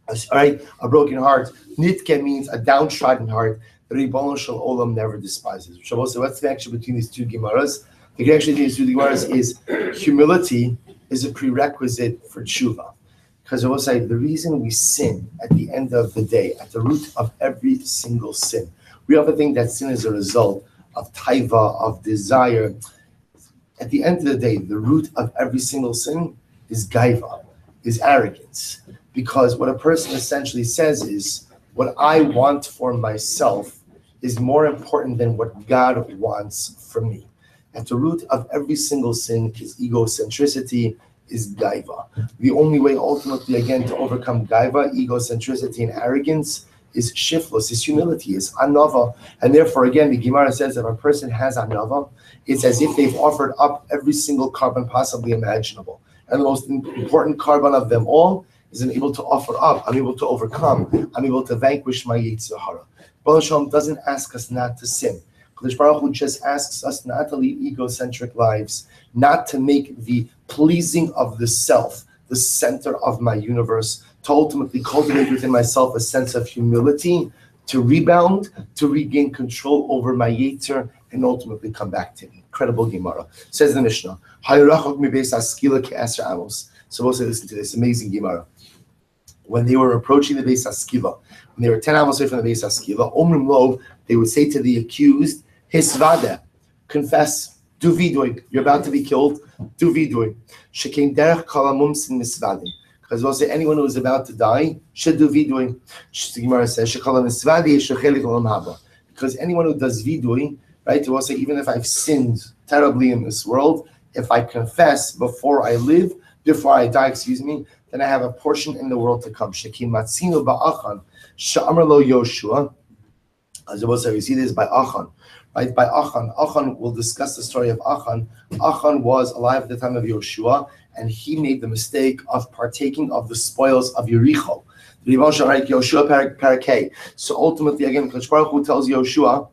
All right, a broken heart. Nitke means a downtrodden heart. The Ribono Shel Olam never despises. So what's the connection between these two Gemaras? The connection between these two Gemaras is humility is a prerequisite for tshuva. Because I will say the reason we sin at the end of the day, at the root of every single sin, we often think that sin is a result of taiva, of desire. At the end of the day, the root of every single sin is gaiva, is arrogance. Because what a person essentially says is, what I want for myself is more important than what God wants for me. At the root of every single sin is egocentricity, is gaiva. The only way ultimately, again, to overcome gaiva, egocentricity, and arrogance is shiftless, is humility, is anava. And therefore, again, the Gemara says if a person has anava, it's as if they've offered up every single carbon possibly imaginable. And the most important carbon of them all is I'm able to offer up, I'm able to overcome, I'm able to vanquish my Yetzer Hara. Baruch Shalom doesn't ask us not to sin. Kadosh Baruch Hu just asks us not to lead egocentric lives, not to make the pleasing of the self the center of my universe, to ultimately cultivate within myself a sense of humility, to rebound, to regain control over my Yetzer, and ultimately come back to me. Incredible Gemara. Says the Mishnah, so we'll say, listen to this amazing Gemara. When they were approaching the Beis Haskila, when they were 10 amos away from the Beis Haskila, Omrim Lo, they would say to the accused, Hisvada, confess, do vidoy, you're about to be killed, do vidoy. Shekein derech kalamum sin misvadim. Because we'll say anyone who is about to die should do vidoy. The Gemara says, Shekalam misvadi shechelik olam haba. Because anyone who does vidoy, right, we'll say even if I've sinned terribly in this world, if I confess before I die, then I have a portion in the world to come. Shekim matzinu ba'achan, sha'amar lo Yoshua. As I will say, we see this by Achan, right? By Achan. Achan, we'll discuss the story of Achan. Achan was alive at the time of Yoshua, and he made the mistake of partaking of the spoils of Yericho. Yoshua Parakeh. So ultimately, again, Kadosh Baruch Hu tells Yoshua,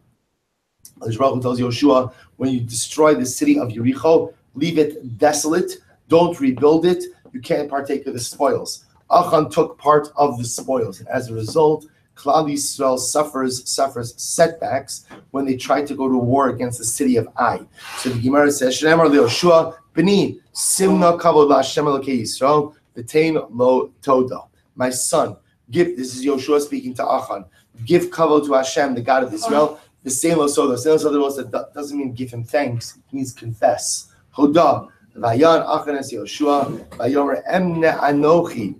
when you destroy the city of Yericho, leave it desolate, don't rebuild it, you can't partake of the spoils. Achan took part of the spoils, and as a result, Klal Yisrael suffers setbacks when they try to go to war against the city of Ai. So the Gemara says, "Shneimar leYoshua b'ni simna kavod la'Hashem Elokei Yisrael v'tein lo toda." My son, this is Yoshua speaking to Achan, give kavod to Hashem, the God of Israel. The same lo soda. Same lo soda doesn't mean give him thanks. It means confess. Hoda. Vayan Achan es Yoshua vayomer emne anochi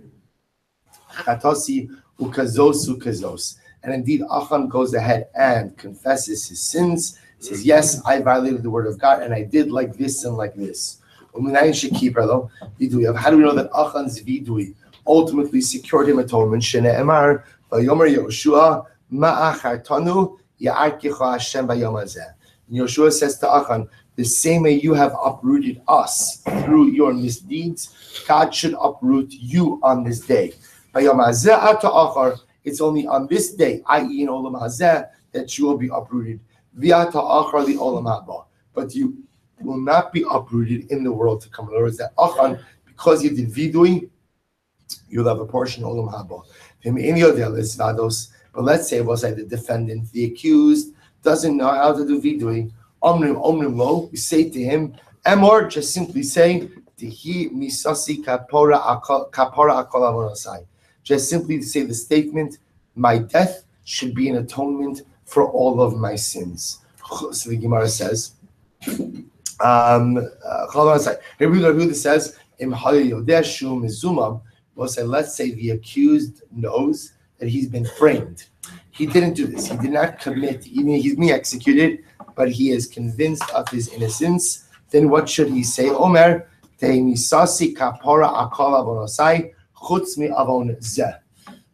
chatasi ukazos. And indeed, Achan goes ahead and confesses his sins. He says, yes, I violated the word of God, and I did like this and like this. How do we know that Achan's vidui ultimately secured him atonement? Shene'emar vayomer Yoshua ma'achartanu ya'arkicha Hashem bayom hazeh. Yoshua says to Achan, the same way you have uprooted us through your misdeeds, God should uproot you on this day. It's only on this day, i.e. in Olam Hazeh, that you will be uprooted. But you will not be uprooted in the world to come. In other words, that Achan, because you did vidui, you'll have a portion of Olam Haba. But let's say the defendant, the accused, doesn't know how to do vidui. Omrim lo, we say to him, Amor, just simply say, Tihi misasi kapora akol avonasai. Just simply say the statement, my death should be an atonement for all of my sins. So the Gemara says, Rabbi says, let's say the accused knows that he's been framed. He didn't do this. He did not commit. He's being executed, but he is convinced of his innocence. Then what should he say? Omer, te misasi kapora akol avonasai, chutz mi avon zeh,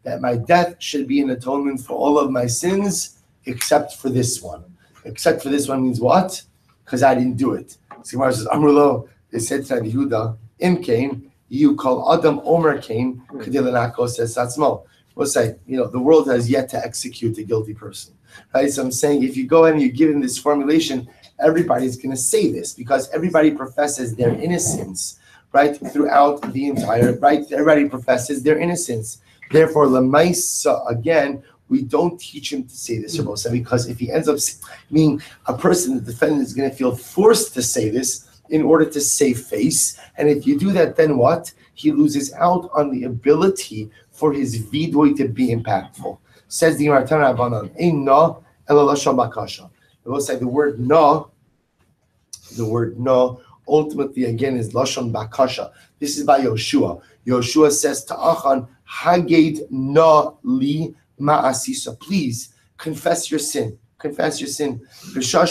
that my death should be an atonement for all of my sins except for this one. Except for this one means what? Because I didn't do it. So Gemara says, Amrulo, they said to Rabbi Yehuda, Im Cain, you call Adam Omer Cain, Kedilanako says Satzmo. We'll say, the world has yet to execute a guilty person. Right? So I'm saying if you go and you give him this formulation, everybody's going to say this because everybody professes their innocence, right? Throughout the entire, right? Everybody professes their innocence. Therefore, Lamaisa, again, we don't teach him to say this, because if he ends up being a person, the defendant is going to feel forced to say this in order to save face. And if you do that, then what? He loses out on the ability for his vidoy to be impactful. Says the Gemara Rabbanan, Ein no ela lashon bakasha. We will say the word no ultimately again is lashon bakasha. This is by Yoshua. Yoshua says to Achan, Haged no li ma'asisa. Please confess your sin. Confess your sin. Yoshua.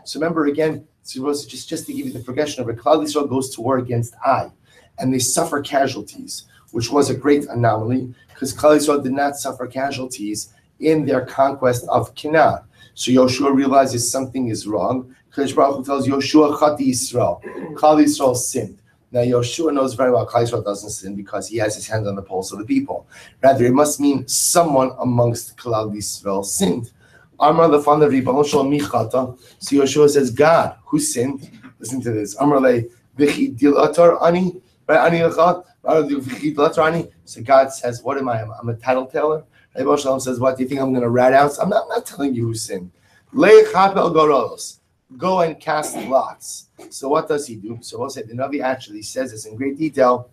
So remember again, just to give you the progression of it, Klal Yisrael goes to war against Ai, and they suffer casualties, which was a great anomaly because Klal Yisrael did not suffer casualties in their conquest of Canaan. So Yoshua realizes something is wrong. Kadosh Baruch Hu tells Yoshua, Chati Yisrael, Klal Yisrael sinned. Now Yoshua knows very well Klal Yisrael doesn't sin because he has his hand on the pulse of the people. Rather, it must mean someone amongst Klal Yisrael sinned. Amar lefanav Ribbono shel mi chata. So Yoshua says, God, who sinned? Listen to this. Amar le v'chi dilatar ani, right? Ani lecha. V'chi dilatar ani. So God says, what am I? I'm a tattletailer. Rabbi Shalom says, what do you think I'm going to rat out? I'm not telling you who sinned. Le chapel goros. Go and cast lots. So what does he do? So we'll say the Navi actually says this in great detail.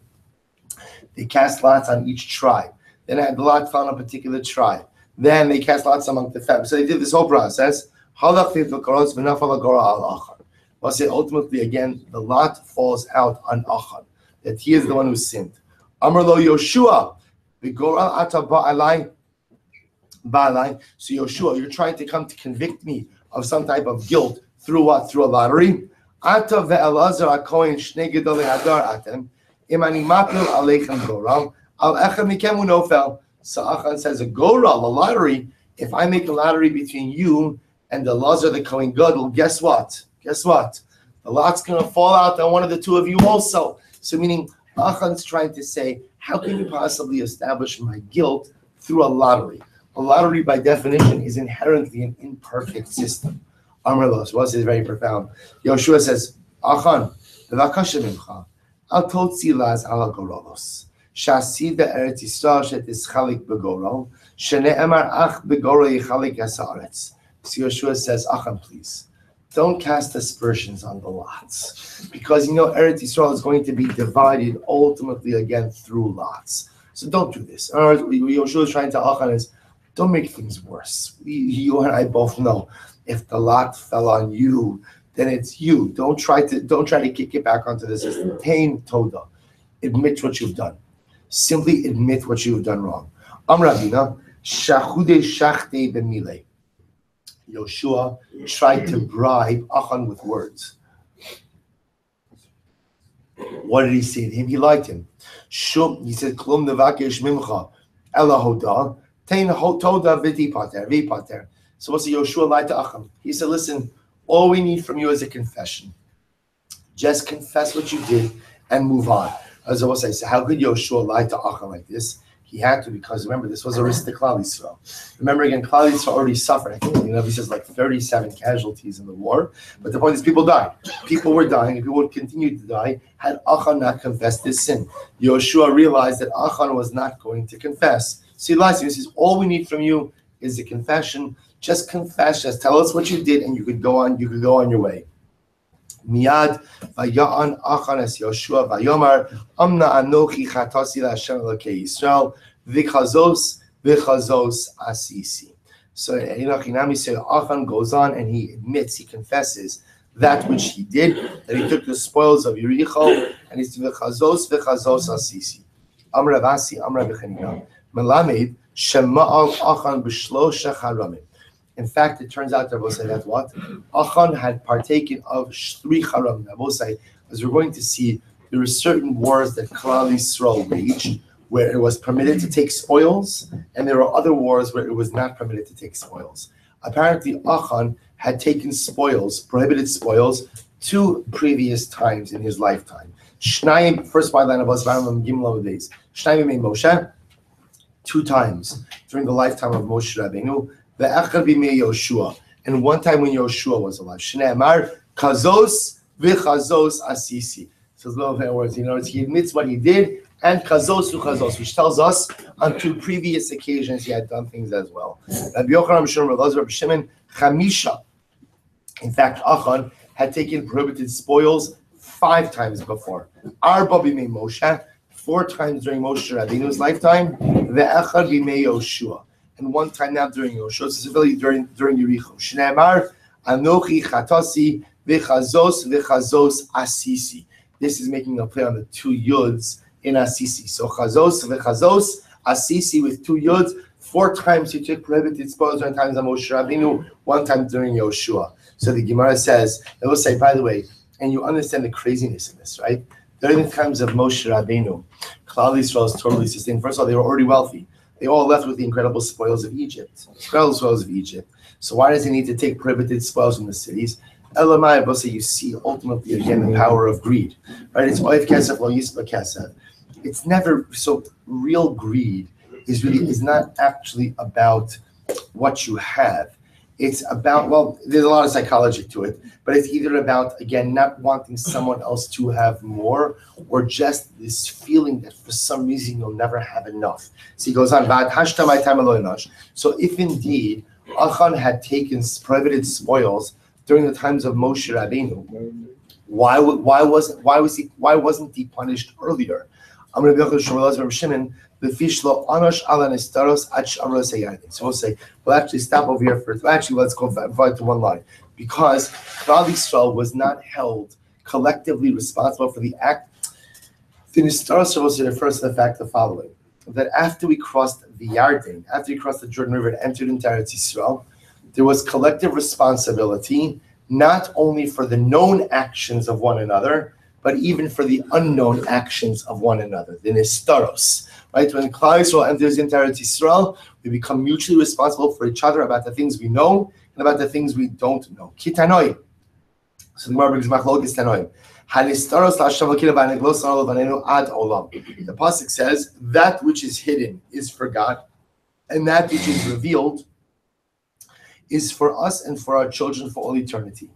They cast lots on each tribe. Then the lot found a particular tribe. Then they cast lots among the families. So they did this whole process. We'll say ultimately again, the lot falls out on Achan, that he is the one who sinned. Amar lo Yoshua, v'goral ata ba'alai. So Yoshua, you're trying to come to convict me of some type of guilt through what? Through a lottery. Ata ve'elazar akoin shnei gedolei hadar atem. Imani mapil aleichem goral al echem mikem unofel. So Achan says a goral, a lottery. If I make a lottery between you and the Lazar the Kohen Gadol, guess what? Guess what? The lot's going to fall out on one of the two of you also. So meaning Achan's trying to say, how can you possibly establish my guilt through a lottery? A lottery, by definition, is inherently an imperfect system. Amar lo, so this is very profound. Yoshua says, Achan, v'vakasha mincha, al totzi laz ala gorolos. Shasida eretz Yisrael shetischalik begorol, shene'emar ach begorol yichalik yasaretz. So Yoshua says, Achan, please, don't cast aspersions on the lots. Because Eretz Yisrael is going to be divided ultimately again through lots. So don't do this. Yoshua is trying to Achan is, don't make things worse. You and I both know if the lot fell on you, then it's you. Don't try to kick it back onto the system. Tain toda. Admit what you've done. Simply admit what you've done wrong. Amravina, shachude shachte b'mile. Yoshua tried to bribe Achan with words. What did he say to him? He liked him. He said, Klum nevakesh mimcha ela hoda tein toda v'ti pater. So what's Yoshua lied to Achan? He said, listen, all we need from you is a confession. Just confess what you did and move on. As I was saying, so how could Yoshua lie to Achan like this? He had to, because remember, this was a risk to Klal Yisrael. Remember again, Klal Yisrael already suffered. I think he says like 37 casualties in the war. But the point is, people died. People were dying, and people would continue to die had Achan not confessed his sin. Yoshua realized that Achan was not going to confess. So he lies to him. He says, all we need from you is a confession. Just confess. Just tell us what you did, and you could go on. You could go on your way. Miyad vaya'an Achan es Yoshua vayomar amna anochi chatasi laHashem Elokei Yisrael v'chazos asisi. So Hinami said Achan goes on and he admits, he confesses that which he did, that he took the spoils of Yericho, and he's v'chazos asisi. Amra vasi amra b'chanina melamed shema'al Achan b'shlosha charamim. In fact, it turns out that we'll say that what? Achan had partaken of 3 charam. Now, we'll say, as we're going to see, there were certain wars that Klal Yisrael waged where it was permitted to take spoils, and there were other wars where it was not permitted to take spoils. Apparently, Achan had taken spoils, prohibited spoils, 2 previous times in his lifetime. Shnayim, first by line of us, Gimel days. Shnayim made Moshe 2 times during the lifetime of Moshe Rabbeinu. The Echad b'mei Yoshua, and 1 time when Yoshua was alive. Shnei Amar Kazos v'Chazos Asisi. So it's a little bit of words. He admits what he did, and Kazos v'Chazos, which tells us on 2 previous occasions he had done things as well. Rabbi Yochanan Rabbi Shimon Chamisha. In fact, Achan had taken prohibited spoils 5 times before. Arba b'mei Moshe, 4 times during Moshe Rabbeinu's lifetime. Ve'echad b'mei Yoshua, and 1 time now during Yoshua, specifically during Yericho. Shnei Amar Anochi Chatasi v'Chazos Asisi. This is making a play on the 2 yuds in Asisi. So Chazos v'Chazos Asisi with 2 yuds. 4 times he took prohibited spoils during times of Moshe Rabbeinu, 1 time during Yoshua. So the Gemara says, it will say, by the way, and you understand the craziness in this, right? During the times of Moshe Rabbeinu, Klal Yisrael is totally sustained. First of all, they were already wealthy. They all left with the incredible spoils of Egypt. So why does he need to take prohibited spoils from the cities? Elamai, you see ultimately again the power of greed, right? It's oif kesef lo yisba kesef. It's never so. Real greed is not actually about what you have. It's about, well, there's a lot of psychology to it, but it's either about, again, not wanting someone else to have more, or just this feeling that for some reason you'll never have enough. So he goes on, so if indeed Achan had taken prohibited spoils during the times of Moshe Rabbeinu, why wasn't he punished earlier? So we'll say, well, actually stop over here first. Actually, let's go back to 1 line. Because Klal Yisrael was not held collectively responsible for the act. The Nistaros refers to the fact the following: that after we crossed the Yarden, after we crossed the Jordan River and entered into Eretz Yisrael, there was collective responsibility not only for the known actions of one another, but even for the unknown actions of one another. The Nistaros. Right? When Klal Yisrael enters into Eretz Yisrael, we become mutually responsible for each other about the things we know and about the things we don't know. Kitanoi. So the Gemara brings machlokes tanoim. The pasuk says that which is hidden is for God, and that which is revealed is for us and for our children for all eternity.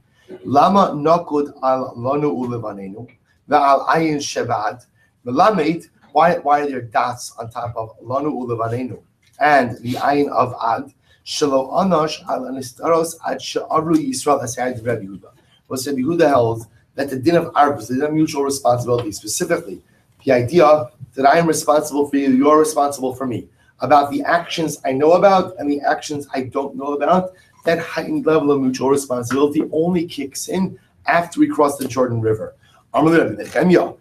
Lama nakud al lanu ulevanenu ve'al ayin shebad melamed. Why are there dots on top of lanu ulevanenu and the ayin of ad? Shelo anosh al anistaros ad she'avru Yisrael asayid Rabbi Yehuda. What Rabbi Yehuda held that the din of arvus, the din of mutual responsibility, specifically the idea that I am responsible for you, you're responsible for me, about the actions I know about and the actions I don't know about, that heightened level of mutual responsibility only kicks in after we cross the Jordan River. Nehemiah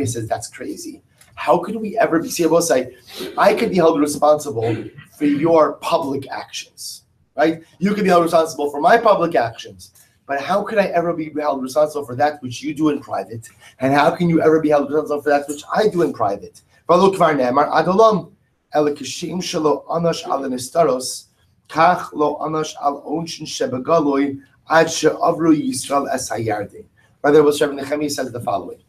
says that's crazy. How could we ever be, see, I will say, I could be held responsible for your public actions, right? You could be held responsible for my public actions, but how could I ever be held responsible for that which you do in private? And how can you ever be held responsible for that which I do in private? Rather, what Rabbi Nehemiah says the following: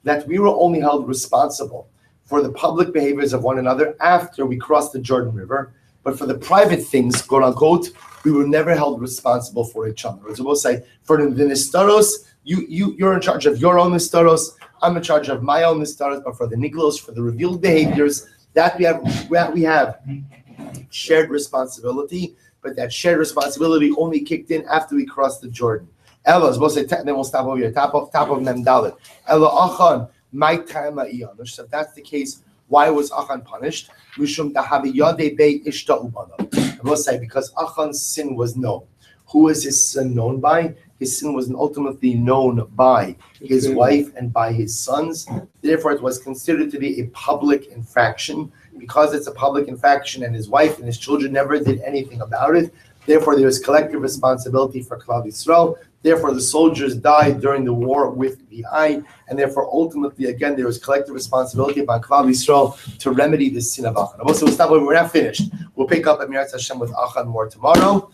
that we were only held responsible for the public behaviors of one another after we crossed the Jordan River, but for the private things, quote unquote, we were never held responsible for each other. As we'll say, for the nistaros, you're in charge of your own nistaros, I'm in charge of my own nistaros, but for the niglos, for the revealed behaviors, that we have shared responsibility, but that shared responsibility only kicked in after we crossed the Jordan. Ella, we'll say, then we'll stop over here, top of Mem Dalet. Ella Achan, my time. So if that's the case, why was Achan punished? Mishum dahaviyade be ishta ubana. I will say, because Achan's sin was known. Who was his sin known by? His sin was ultimately known by his wife and by his sons. Therefore, it was considered to be a public infraction. Because it's a public infraction and his wife and his children never did anything about it, Therefore, there is collective responsibility for Klal Yisrael. Therefore, the soldiers died during the war with the Ain, and therefore, ultimately, again, there is collective responsibility upon Klal Yisrael to remedy this sin of Achan. Also, we're not finished. We'll pick up at Mirat Hashem with Achan more tomorrow.